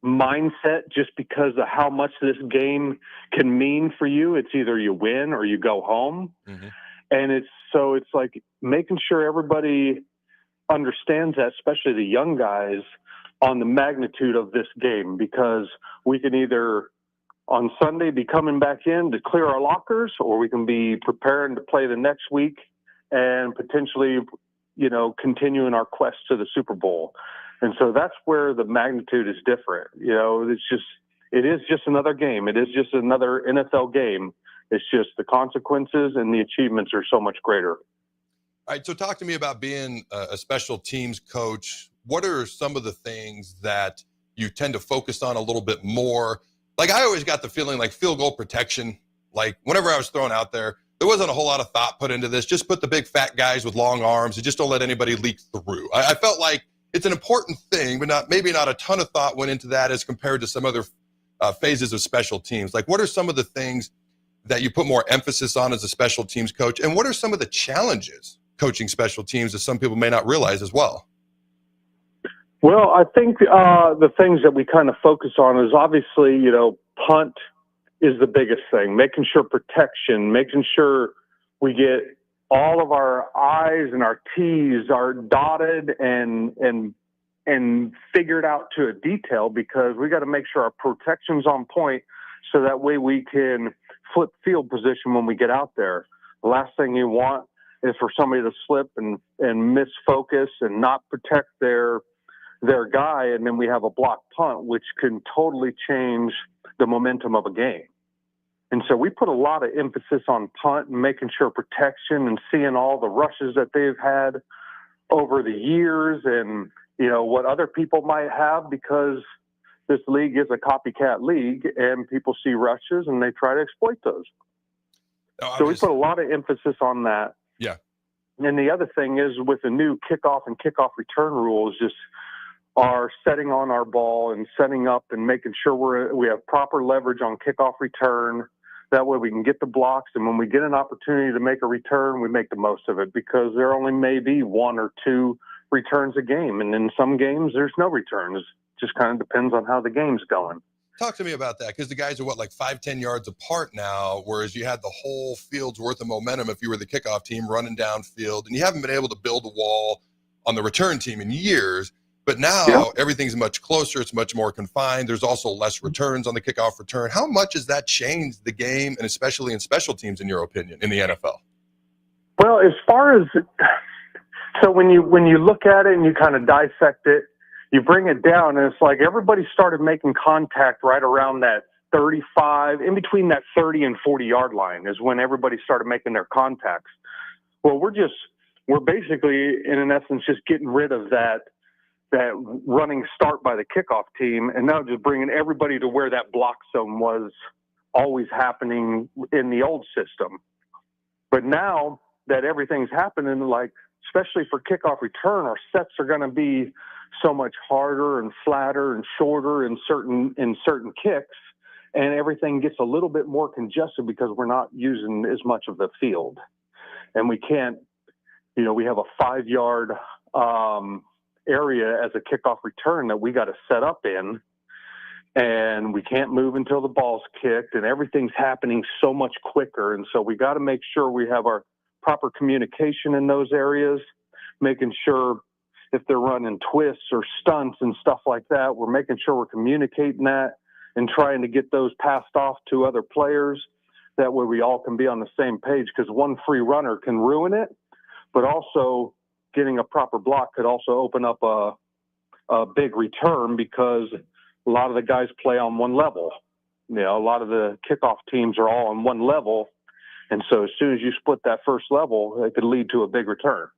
mindset, just because of how much this game can mean for you. It's either you win or you go home. Mm-hmm. And it's like making sure everybody understands that, especially the young guys, on the magnitude of this game, because we can either on Sunday be coming back in to clear our lockers, or we can be preparing to play the next week and potentially, continuing our quest to the Super Bowl. And so that's where the magnitude is different. It is just another game. It is just another NFL game. It's just the consequences and the achievements are so much greater. All right. So talk to me about being a special teams coach. What are some of the things that you tend to focus on a little bit more? Like, I always got the feeling like field goal protection, like whenever I was thrown out there wasn't a whole lot of thought put into this. Just put the big fat guys with long arms and just don't let anybody leak through. I felt like it's an important thing, but maybe not a ton of thought went into that as compared to some other phases of special teams. Like, what are some of the things that you put more emphasis on as a special teams coach? And what are some of the challenges coaching special teams that some people may not realize as well? Well, I think the things that we kind of focus on is obviously, punt is the biggest thing, making sure protection, making sure we get all of our I's and our T's are dotted and figured out to a detail, because we got to make sure our protection's on point so that way we can flip field position when we get out there. The last thing you want is for somebody to slip and miss focus and not protect their guy, and then we have a block punt, which can totally change the momentum of a game. And so we put a lot of emphasis on punt and making sure protection and seeing all the rushes that they've had over the years and, what other people might have, because this league is a copycat league and people see rushes and they try to exploit those. So we put a lot of emphasis on that. Yeah. And the other thing is with the new kickoff and kickoff return rules, just are setting on our ball and setting up and making sure we have proper leverage on kickoff return. That way we can get the blocks, and when we get an opportunity to make a return, we make the most of it, because there only may be 1 or 2 returns a game. And in some games, there's no returns. Just kind of depends on how the game's going. Talk to me about that, because the guys are 5-10 yards apart now, whereas you had the whole field's worth of momentum if you were the kickoff team running downfield, and you haven't been able to build a wall on the return team in years. But now everything's much closer. It's much more confined. There's also less returns on the kickoff return. How much has that changed the game, and especially in special teams, in your opinion, in the NFL? Well, as far as so when you look at it and you kind of dissect it, you bring it down, and it's like everybody started making contact right around that 35, in between that 30 and 40-yard line is when everybody started making their contacts. Well, we're basically, in essence, just getting rid of that running start by the kickoff team, and now just bringing everybody to where that block zone was always happening in the old system. But now that everything's happening, like especially for kickoff return, our sets are going to be so much harder and flatter and shorter in certain kicks, and everything gets a little bit more congested because we're not using as much of the field, and we can't, we have a 5-yard area as a kickoff return that we got to set up in, and we can't move until the ball's kicked, and everything's happening so much quicker. And so we got to make sure we have our proper communication in those areas, making sure if they're running twists or stunts and stuff like that, we're making sure we're communicating that and trying to get those passed off to other players. That way we all can be on the same page, because one free runner can ruin it, but also getting a proper block could also open up a big return, because a lot of the guys play on one level. A lot of the kickoff teams are all on one level. And so as soon as you split that first level, it could lead to a big return.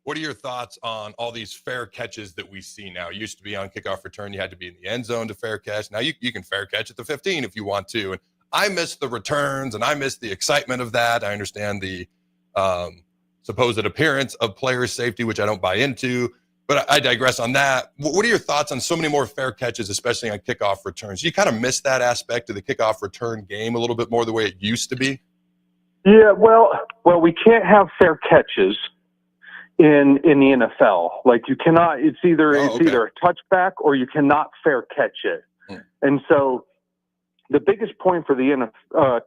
What are your thoughts on all these fair catches that we see now? It used to be on kickoff return, you had to be in the end zone to fair catch. Now you can fair catch at the 15 if you want to. And I miss the returns, and I miss the excitement of that. I understand the supposed appearance of player safety, which I don't buy into, but I digress on that. What are your thoughts on so many more fair catches, especially on kickoff returns? You kind of miss that aspect of the kickoff return game a little bit more the way it used to be? Yeah, well, we can't have fair catches in the NFL. Like you cannot. It's either a touchback or you cannot fair catch it. And so the biggest point for the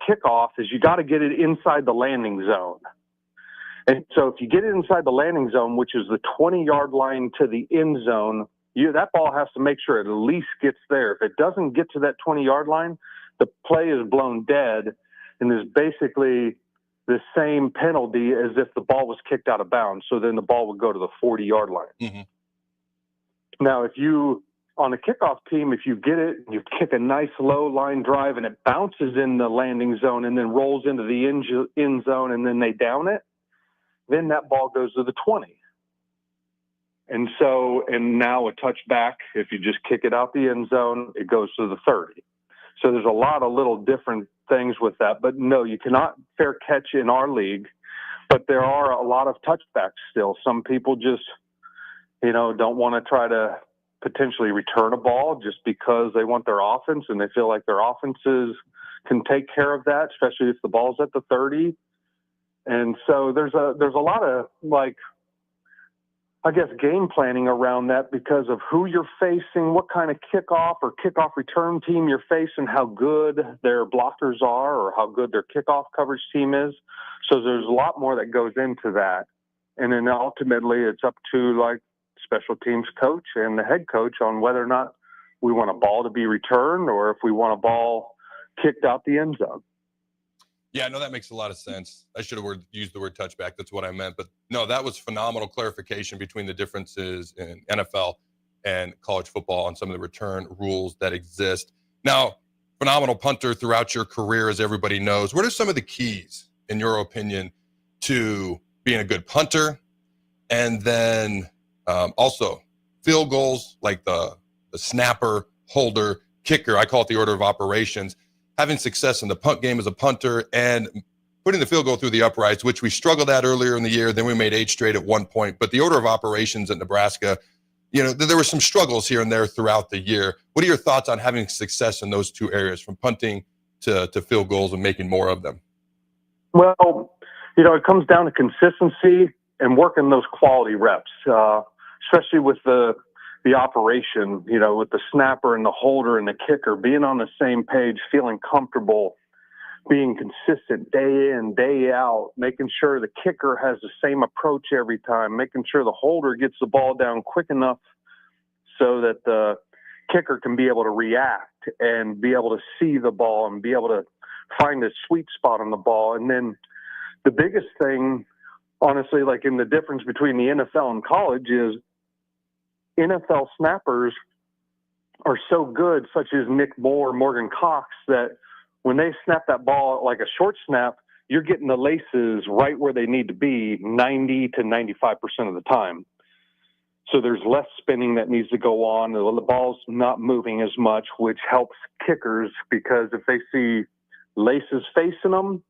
kickoff is you got to get it inside the landing zone. And so if you get it inside the landing zone, which is the 20-yard line to the end zone, that ball has to make sure it at least gets there. If it doesn't get to that 20-yard line, the play is blown dead, and there's basically the same penalty as if the ball was kicked out of bounds. So then the ball would go to the 40-yard line. Mm-hmm. Now, on a kickoff team, if you get it, you kick a nice low line drive, and it bounces in the landing zone and then rolls into the end zone, and then they down it, then that ball goes to the 20. And now a touchback, if you just kick it out the end zone, it goes to the 30. So there's a lot of little different things with that. But no, you cannot fair catch in our league, but there are a lot of touchbacks still. Some people just, don't want to try to potentially return a ball just because they want their offense and they feel like their offenses can take care of that, especially if the ball's at the 30. And so there's a lot of I guess, game planning around that because of who you're facing, what kind of kickoff or kickoff return team you're facing, how good their blockers are or how good their kickoff coverage team is. So there's a lot more that goes into that. And then ultimately it's up to like special teams coach and the head coach on whether or not we want a ball to be returned or if we want a ball kicked out the end zone. Yeah, no, that makes a lot of sense. I should have used the word touchback. That's what I meant. But no, that was phenomenal clarification between the differences in NFL and college football on some of the return rules that exist. Now, phenomenal punter throughout your career, as everybody knows. What are some of the keys, in your opinion, to being a good punter? And then also field goals, like the snapper, holder, kicker. I call it the order of operations. Having success in the punt game as a punter and putting the field goal through the uprights, which we struggled at earlier in the year. Then we made 8 straight at one point. But the order of operations at Nebraska, you know, there were some struggles here and there throughout the year. What are your thoughts on having success in those two areas, from punting to field goals and making more of them? Well, you know, it comes down to consistency and working those quality reps, especially with the operation, you know, with the snapper and the holder and the kicker, being on the same page, feeling comfortable, being consistent day in, day out, making sure the kicker has the same approach every time, making sure the holder gets the ball down quick enough so that the kicker can be able to react and be able to see the ball and be able to find a sweet spot on the ball. And then the biggest thing, honestly, like in the difference between the NFL and college is NFL snappers are so good, such as Nick Moore, Morgan Cox, that when they snap that ball like a short snap, you're getting the laces right where they need to be 90 to 95% of the time. So there's less spinning that needs to go on. The ball's not moving as much, which helps kickers because if they see laces facing them,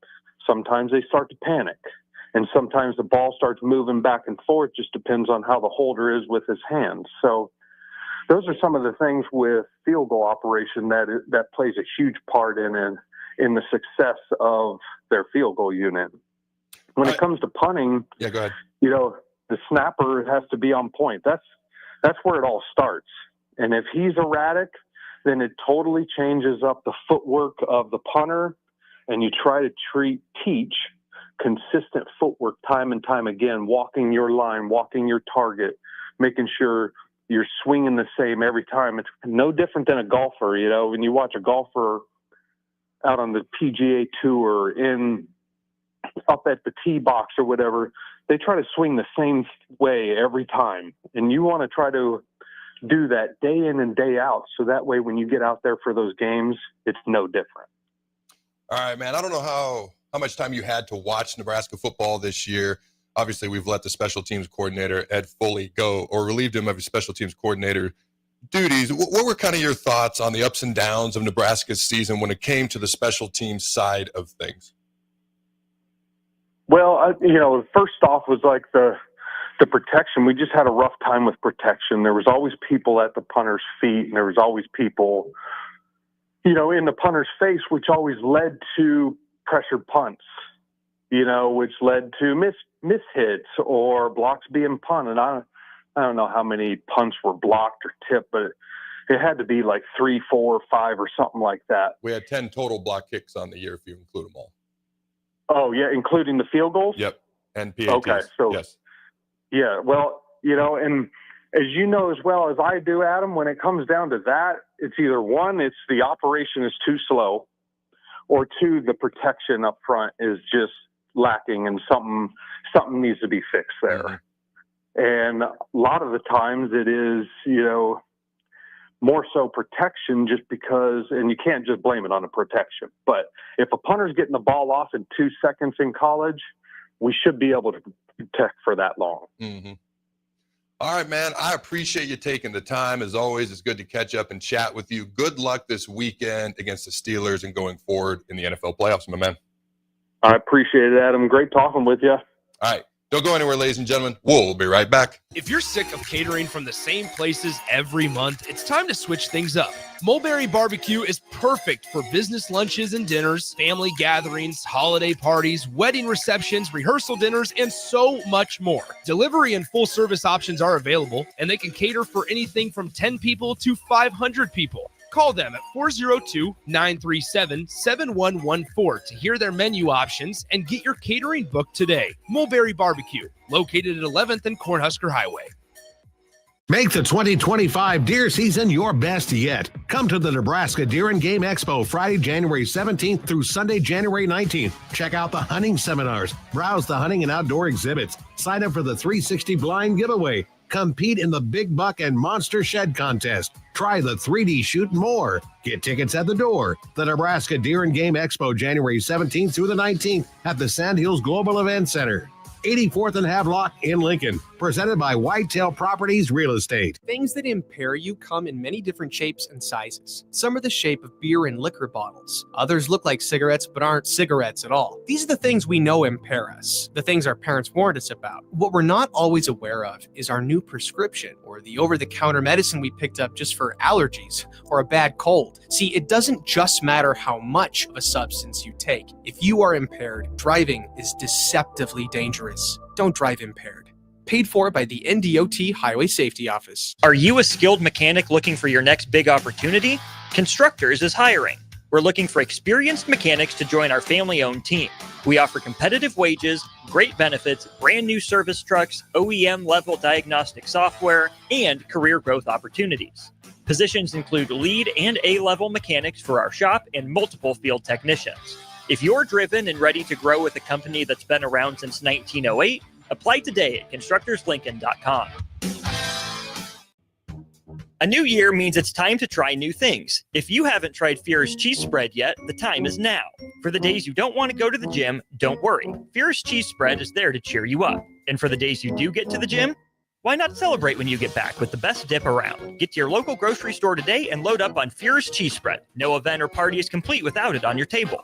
sometimes they start to panic. And sometimes the ball starts moving back and forth, just depends on how the holder is with his hands. So those are some of the things with field goal operation that plays a huge part in the success of their field goal unit. When it comes to punting, yeah, go ahead. You know, the snapper has to be on point. That's where it all starts. And if he's erratic, then it totally changes up the footwork of the punter, and you try to teach consistent footwork time and time again, walking your line, walking your target, making sure you're swinging the same every time. It's no different than a golfer. You know, when you watch a golfer out on the PGA Tour up at the tee box or whatever, they try to swing the same way every time. And you want to try to do that day in and day out. So that way, when you get out there for those games, it's no different. All right, man. I don't know how much time you had to watch Nebraska football this year. Obviously, we've let the special teams coordinator, Ed Foley, go or relieved him of his special teams coordinator duties. What were kind of your thoughts on the ups and downs of Nebraska's season when it came to the special teams side of things? Well, first off was like the protection. We just had a rough time with protection. There was always people at the punter's feet, and there was always people, in the punter's face, which always led to pressured punts, which led to miss hits or blocks being punted. I don't know how many punts were blocked or tipped, but it had to be like 3, 4, 5 or something like that. We had 10 total block kicks on the year if you include them all. Oh, yeah, including the field goals? Yep, and PATs. Okay, so, yes. Yeah, well, and as you know as well as I do, Adam, when it comes down to that, it's either one, it's the operation is too slow, or two, the protection up front is just lacking and something needs to be fixed there. Mm-hmm. And a lot of the times it is, more so protection just because, and you can't just blame it on the protection. But if a punter's getting the ball off in 2 seconds in college, we should be able to protect for that long. Mm-hmm. All right, man. I appreciate you taking the time. As always, it's good to catch up and chat with you. Good luck this weekend against the Steelers and going forward in the NFL playoffs, my man. I appreciate it, Adam. Great talking with you. All right. Don't go anywhere, ladies and gentlemen. We'll be right back. If you're sick of catering from the same places every month, it's time to switch things up. Mulberry Barbecue is perfect for business lunches and dinners, family gatherings, holiday parties, wedding receptions, rehearsal dinners, and so much more. Delivery and full service options are available, and they can cater for anything from 10 people to 500 people. Call them at 402-937-7114 to hear their menu options and get your catering booked today. Mulberry Barbecue, located at 11th and Cornhusker Highway. Make the 2025 deer season your best yet. Come to the Nebraska Deer and Game Expo Friday, January 17th through Sunday, January 19th. Check out the hunting seminars, browse the hunting and outdoor exhibits, sign up for the 360 blind giveaway, compete in the Big Buck and Monster Shed contest, try the 3D shoot and more. Get tickets at the door. The Nebraska Deer and Game Expo, January 17th through the 19th at the Sandhills Global Event Center, 84th and Havelock in Lincoln. Presented by Whitetail Properties Real Estate. Things that impair you come in many different shapes and sizes. Some are the shape of beer and liquor bottles. Others look like cigarettes but aren't cigarettes at all. These are the things we know impair us, the things our parents warned us about. What we're not always aware of is our new prescription, or the over-the-counter medicine we picked up just for allergies or a bad cold. See, it doesn't just matter how much of a substance you take. If you are impaired, driving is deceptively dangerous. Don't drive impaired. Paid for by the NDOT Highway Safety Office. Are you a skilled mechanic looking for your next big opportunity? Constructors is hiring. We're looking for experienced mechanics to join our family-owned team. We offer competitive wages, great benefits, brand new service trucks, OEM-level diagnostic software, and career growth opportunities. Positions include lead and A-level mechanics for our shop and multiple field technicians. If you're driven and ready to grow with a company that's been around since 1908, apply today at constructorslincoln.com. A new year means it's time to try new things. If you haven't tried Fierce Cheese Spread yet, the time is now. For the days you don't want to go to the gym, don't worry. Fierce Cheese Spread is there to cheer you up. And for the days you do get to the gym, why not celebrate when you get back with the best dip around? Get to your local grocery store today and load up on Fierce Cheese Spread. No event or party is complete without it on your table.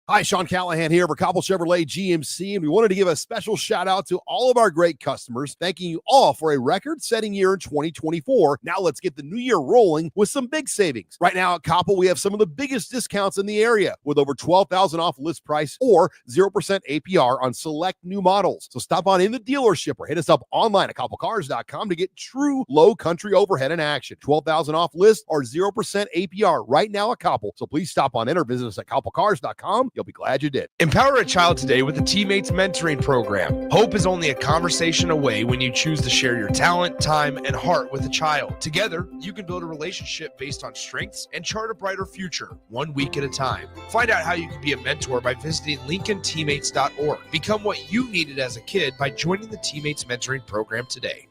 Hi, Sean Callahan here for Cobble Chevrolet GMC, and we wanted to give a special shout out to all of our great customers, thanking you all for a record-setting year in 2024. Now let's get the new year rolling with some big savings. Right now at Cobble, we have some of the biggest discounts in the area with over $12,000 off list price or 0% APR on select new models. So stop on in the dealership or hit us up online at cobblecars.com to get true low country overhead in action. $12,000 off list or 0% APR right now at Cobble. So please stop on in or visit us at cobblecars.com. You'll be glad you did. Empower a child today with the Teammates Mentoring Program. Hope is only a conversation away when you choose to share your talent, time, and heart with a child. Together, you can build a relationship based on strengths and chart a brighter future, 1 week at a time. Find out how you can be a mentor by visiting LincolnTeammates.org. Become what you needed as a kid by joining the Teammates Mentoring Program today.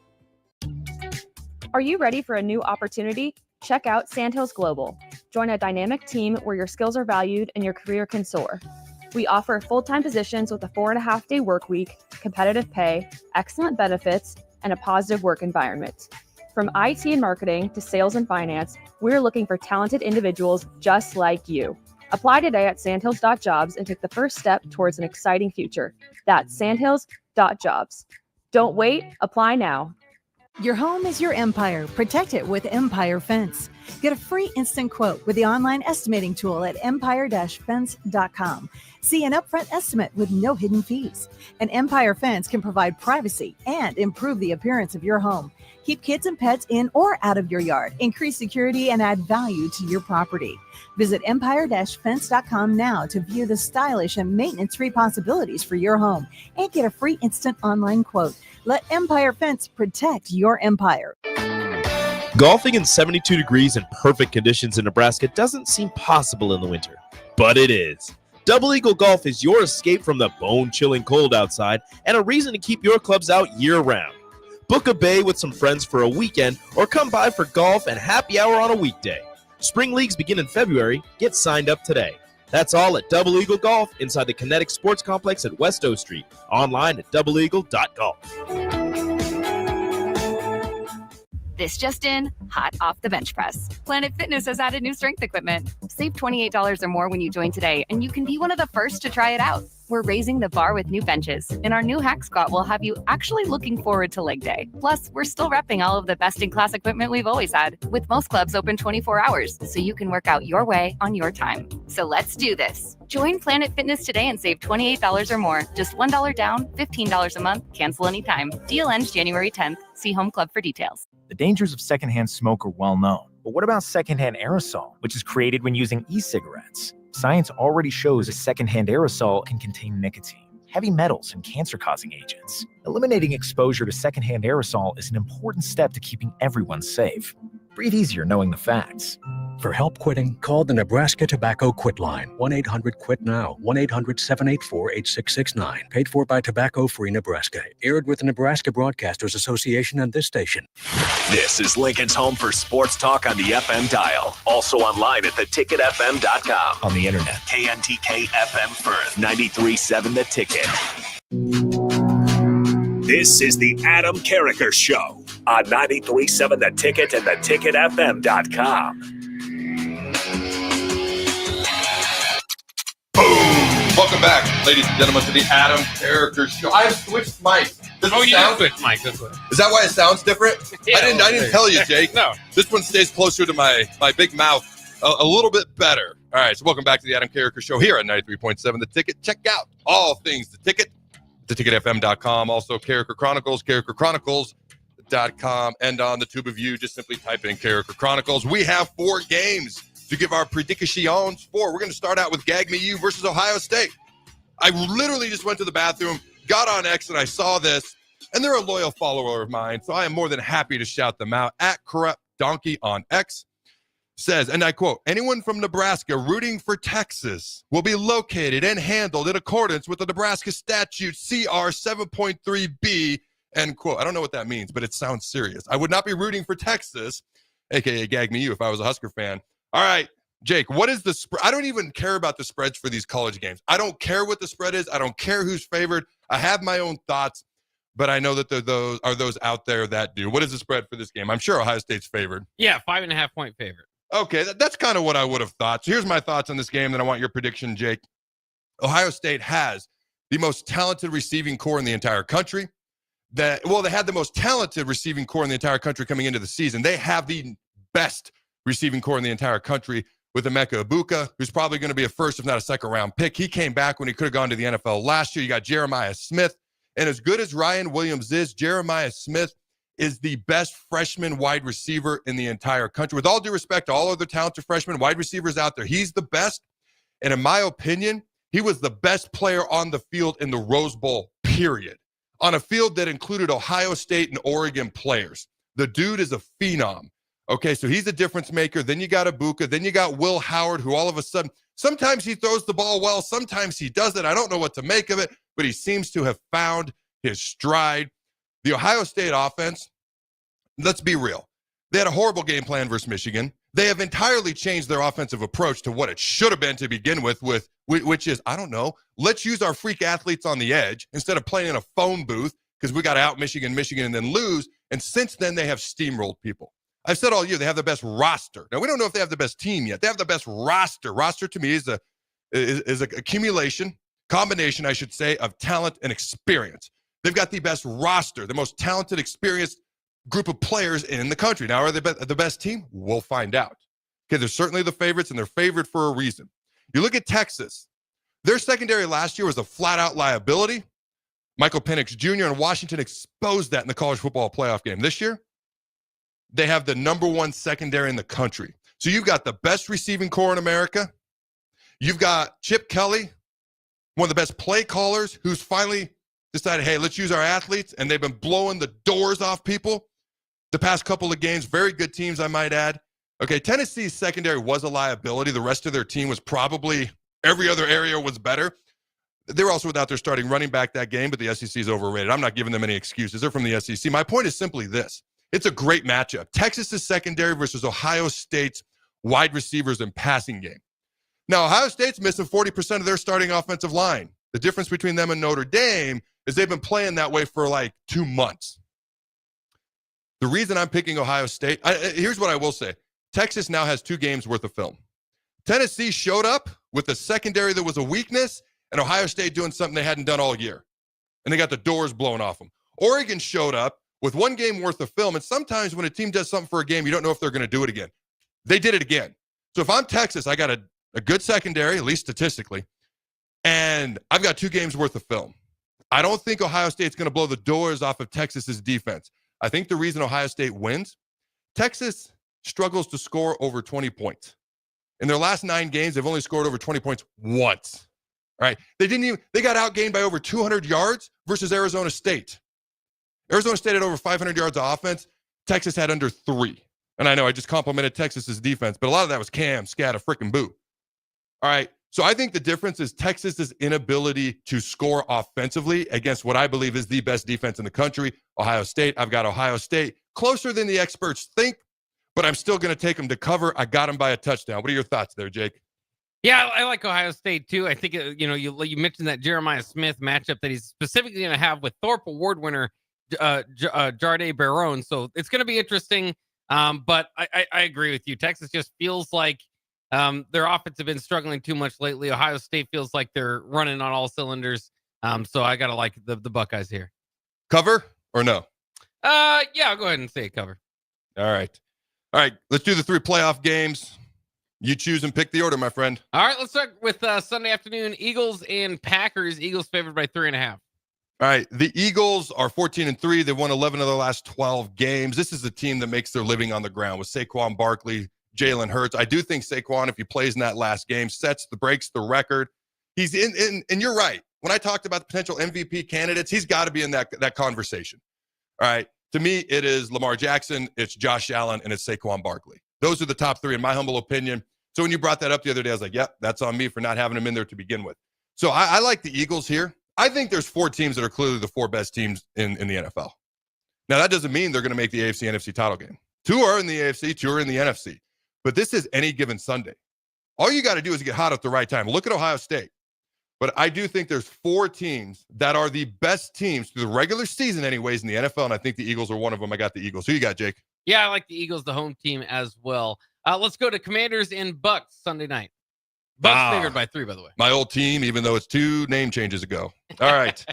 Are you ready for a new opportunity? Check out Sandhills Global. Join a dynamic team where your skills are valued and your career can soar. We offer full-time positions with a 4.5-day work week, competitive pay, excellent benefits, and a positive work environment. From IT and marketing to sales and finance, we're looking for talented individuals just like you. Apply today at sandhills.jobs and take the first step towards an exciting future. That's sandhills.jobs. Don't wait, apply now. Your home is your empire. Protect it with Empire Fence. Get a free instant quote with the online estimating tool at empire-fence.com. See an upfront estimate with no hidden fees. An Empire Fence can provide privacy and improve the appearance of your home. Keep kids and pets in or out of your yard. Increase security and add value to your property. Visit empire-fence.com now to view the stylish and maintenance-free possibilities for your home and get a free instant online quote. Let Empire Fence protect your empire. Golfing in 72 degrees and perfect conditions in Nebraska doesn't seem possible in the winter, but it is. Double Eagle Golf is your escape from the bone-chilling cold outside and a reason to keep your clubs out year-round. Book a bay with some friends for a weekend or come by for golf and happy hour on a weekday. Spring leagues begin in February. Get signed up today. That's all at Double Eagle Golf inside the Kinetic Sports Complex at West O Street. Online at doubleeagle.golf. This just in, hot off the bench press. Planet Fitness has added new strength equipment. Save $28 or more when you join today, and you can be one of the first to try it out. We're raising the bar with new benches, and our new hack squat will have you actually looking forward to leg day. Plus, we're still repping all of the best-in-class equipment we've always had, with most clubs open 24 hours, so you can work out your way on your time. So let's do this. Join Planet Fitness today and save $28 or more. Just $1 down, $15 a month, cancel anytime. Deal ends January 10th. See Home Club for details. The dangers of secondhand smoke are well known. But what about secondhand aerosol, which is created when using e-cigarettes? Science already shows a secondhand aerosol can contain nicotine, heavy metals, and cancer-causing agents. Eliminating exposure to secondhand aerosol is an important step to keeping everyone safe. Breathe easier knowing the facts. For help quitting, call the Nebraska Tobacco Quit Line, 1-800-QUIT-NOW, 1-800-784-8669. Paid for by Tobacco Free Nebraska. Aired with the Nebraska Broadcasters Association and this station. This is Lincoln's home for sports talk on the FM dial. Also online at theticketfm.com. On the internet. KNTK FM Firth, 93.7 The Ticket. This is the Adam Carriker Show on 93.7 The Ticket and theticketfm.com. Welcome back, ladies and gentlemen, to the Adam Carriker Show. I've switched mics. You switched mics. Is that why it sounds different? Yeah, I didn't tell you, Jake. No. This one stays closer to my big mouth a little bit better. All right, so welcome back to the Adam Carriker Show here at 93.7 The Ticket. Check out all things The Ticket, theticketfm.com. Also, Carriker Chronicles, carrikerchronicles.com. And on the tube of you, just simply type in Carriker Chronicles. We have 4 games to give our predictions for. We're going to start out with Gag Me You versus Ohio State. I literally just went to the bathroom, got on X, and I saw this, and they're a loyal follower of mine, so I am more than happy to shout them out. At Corrupt Donkey on X says, and I quote, anyone from Nebraska rooting for Texas will be located and handled in accordance with the Nebraska statute CR 7.3B, end quote. I don't know what that means, but it sounds serious. I would not be rooting for Texas, aka Gag Me You, if I was a Husker fan. All right, Jake, what is the spread? I don't even care about the spreads for these college games. I don't care what the spread is. I don't care who's favored. I have my own thoughts, but I know that those out there that do. What is the spread for this game? I'm sure Ohio State's favored. Yeah, 5.5 point favorite. Okay, that's kind of what I would have thought. So here's my thoughts on this game, then I want your prediction, Jake. Ohio State has the most talented receiving core in the entire country. They had the most talented receiving core in the entire country coming into the season. They have the best receiving core in the entire country with Emeka Egbuka, who's probably going to be a first, if not a second-round pick. He came back when he could have gone to the NFL last year. You got Jeremiah Smith. And as good as Ryan Williams is, Jeremiah Smith is the best freshman wide receiver in the entire country. With all due respect to all other talented freshman wide receivers out there, he's the best. And in my opinion, he was the best player on the field in the Rose Bowl, period. On a field that included Ohio State and Oregon players. The dude is a phenom. Okay, so he's a difference maker. Then you got Egbuka. Then you got Will Howard, who all of a sudden, sometimes he throws the ball well, sometimes he doesn't. I don't know what to make of it, but he seems to have found his stride. The Ohio State offense, let's be real. They had a horrible game plan versus Michigan. They have entirely changed their offensive approach to what it should have been to begin with, which is, I don't know, let's use our freak athletes on the edge instead of playing in a phone booth because we got to out Michigan, and then lose. And since then, they have steamrolled people. I've said all year they have the best roster. Now, we don't know if they have the best team yet. They have the best roster. Roster, to me, is a combination, I should say, of talent and experience. They've got the best roster, the most talented, experienced group of players in the country. Now, are they the best team? We'll find out. Okay, they're certainly the favorites, and they're favored for a reason. You look at Texas. Their secondary last year was a flat-out liability. Michael Penix Jr. and Washington exposed that in the college football playoff game. This year, they have the number 1 secondary in the country. So you've got the best receiving core in America. You've got Chip Kelly, one of the best play callers, who's finally decided, hey, let's use our athletes, and they've been blowing the doors off people the past couple of games. Very good teams, I might add. Okay, Tennessee's secondary was a liability. The rest of their team was probably, every other area was better. They were also without their starting running back that game, but the SEC is overrated. I'm not giving them any excuses. They're from the SEC. My point is simply this. It's a great matchup. Texas's secondary versus Ohio State's wide receivers and passing game. Now, Ohio State's missing 40% of their starting offensive line. The difference between them and Notre Dame is they've been playing that way for like 2 months. The reason I'm picking Ohio State, here's what I will say. Texas now has 2 games worth of film. Tennessee showed up with a secondary that was a weakness, and Ohio State doing something they hadn't done all year. And they got the doors blown off them. Oregon showed up with one game worth of film, and sometimes when a team does something for a game, you don't know if they're going to do it again. They did it again. So if I'm Texas, I got a good secondary, at least statistically, and I've got 2 games worth of film. I don't think Ohio State's going to blow the doors off of Texas's defense. I think the reason Ohio State wins, Texas struggles to score over 20 points. In their last 9 games, they've only scored over 20 points once. All right. They got outgained by over 200 yards versus Arizona State. Arizona State had over 500 yards of offense. Texas had under 3. And I know I just complimented Texas's defense, but a lot of that was Cam, Scat, a freaking boo. All right. So I think the difference is Texas's inability to score offensively against what I believe is the best defense in the country, Ohio State. I've got Ohio State closer than the experts think, but I'm still going to take them to cover. I got them by a touchdown. What are your thoughts there, Jake? Yeah, I like Ohio State too. I think, you mentioned that Jeremiah Smith matchup that he's specifically going to have with Thorpe Award winner Jardé Barone. So it's going to be interesting. But I agree with you. Texas just feels like their offense have been struggling too much lately. Ohio State feels like they're running on all cylinders. So I got to like the Buckeyes here. Cover or no? Yeah, I'll go ahead and say cover. All right. Let's do the 3 playoff games. You choose and pick the order, my friend. All right, let's start with Sunday afternoon. Eagles and Packers. Eagles favored by 3.5. All right. The Eagles are 14-3. They've won 11 of their last 12 games. This is the team that makes their living on the ground with Saquon Barkley, Jalen Hurts. I do think Saquon, if he plays in that last game, breaks the record. He's in, and you're right. When I talked about the potential MVP candidates, he's got to be in that conversation. All right. To me, it is Lamar Jackson, it's Josh Allen, and it's Saquon Barkley. Those are the top 3 in my humble opinion. So when you brought that up the other day, I was like, yep, that's on me for not having him in there to begin with. So I like the Eagles here. I think there's 4 teams that are clearly the 4 best teams in the NFL. Now, that doesn't mean they're going to make the AFC NFC title game. 2 are in the AFC, 2 are in the NFC. But this is any given Sunday. All you got to do is get hot at the right time. Look at Ohio State. But I do think there's 4 teams that are the best teams through the regular season anyways in the NFL, and I think the Eagles are one of them. I got the Eagles. Who you got, Jake? Yeah, I like the Eagles, the home team as well. Let's go to Commanders and Bucks Sunday night. Bucks favored by 3, by the way. My old team, even though it's 2 name changes ago. All right.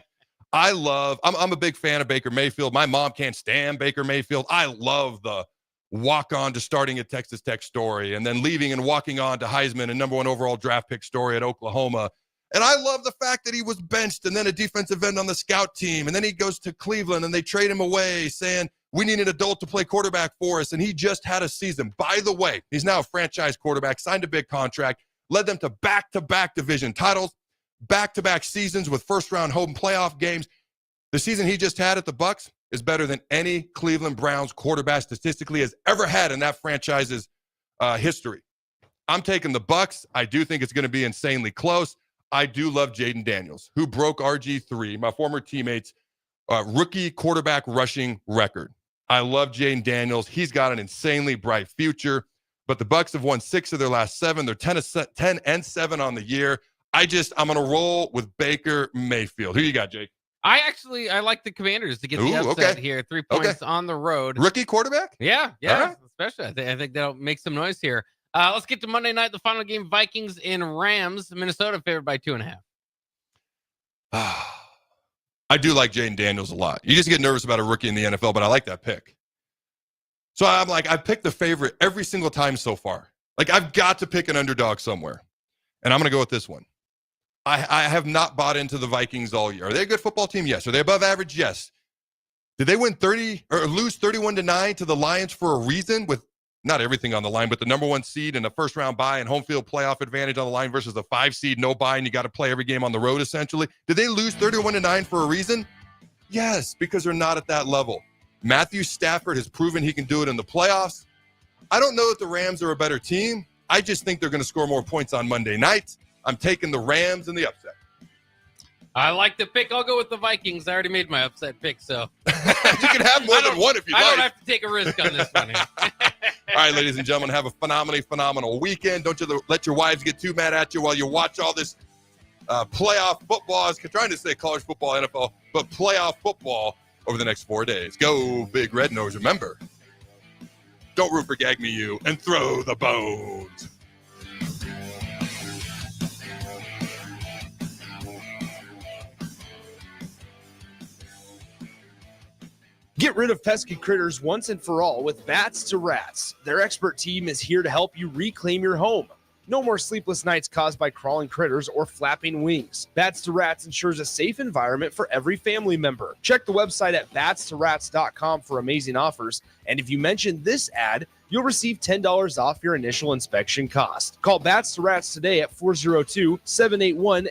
I'm a big fan of Baker Mayfield. My mom can't stand Baker Mayfield. I love the walk on to starting at Texas Tech story and then leaving and walking on to Heisman and #1 overall draft pick story at Oklahoma. And I love the fact that he was benched and then a defensive end on the scout team. And then he goes to Cleveland and they trade him away saying, we need an adult to play quarterback for us. And he just had a season. By the way, he's now a franchise quarterback, signed a big contract, led them to back-to-back division titles, back-to-back seasons with first-round home playoff games. The season he just had at the Bucs is better than any Cleveland Browns quarterback statistically has ever had in that franchise's history. I'm taking the Bucs. I do think it's going to be insanely close. I do love Jaden Daniels, who broke RG3, my former teammate's rookie quarterback rushing record. I love Jaden Daniels. He's got an insanely bright future, but the Bucs have won 6 of their last 7. They're 10-7 on the year. I'm going to roll with Baker Mayfield. Who you got, Jake? I like the Commanders to get the upset here. 3 points on the road. Rookie quarterback? Yeah, Right. Especially. I think that'll make some noise here. Let's get to Monday night, the final game, Vikings and Rams. Minnesota favored by 2.5. I do like Jaden Daniels a lot. You just get nervous about a rookie in the NFL, but I like that pick. So I'm like, I picked the favorite every single time so far. Like, I've got to pick an underdog somewhere. And I'm going to go with this one. I have not bought into the Vikings all year. Are they a good football team? Yes. Are they above average? Yes. Did they win 30 or lose 31-9 to the Lions for a reason with not everything on the line, but the #1 seed and a first-round bye and home field playoff advantage on the line versus a 5 seed, no bye, and you got to play every game on the road, essentially? Did they lose 31-9 for a reason? Yes, because they're not at that level. Matthew Stafford has proven he can do it in the playoffs. I don't know that the Rams are a better team. I just think they're going to score more points on Monday night. I'm taking the Rams in the upset. I like the pick. I'll go with the Vikings. I already made my upset pick, so. You can have more than one if you like. I don't have to take a risk on this one here. All right, ladies and gentlemen, have a phenomenal weekend. Don't you let your wives get too mad at you while you watch all this playoff football. I was trying to say college football, NFL, but playoff football over the next 4 days. Go Big Red Nose. Remember, don't root for Gag Me You and throw the bones. Get rid of pesky critters once and for all with Bats to Rats. Their expert team is here to help you reclaim your home. No more sleepless nights caused by crawling critters or flapping wings. Bats to Rats ensures a safe environment for every family member. Check the website at batstoRats.com for amazing offers. And if you mention this ad, you'll receive $10 off your initial inspection cost. Call Bats to Rats today at 402-781-8888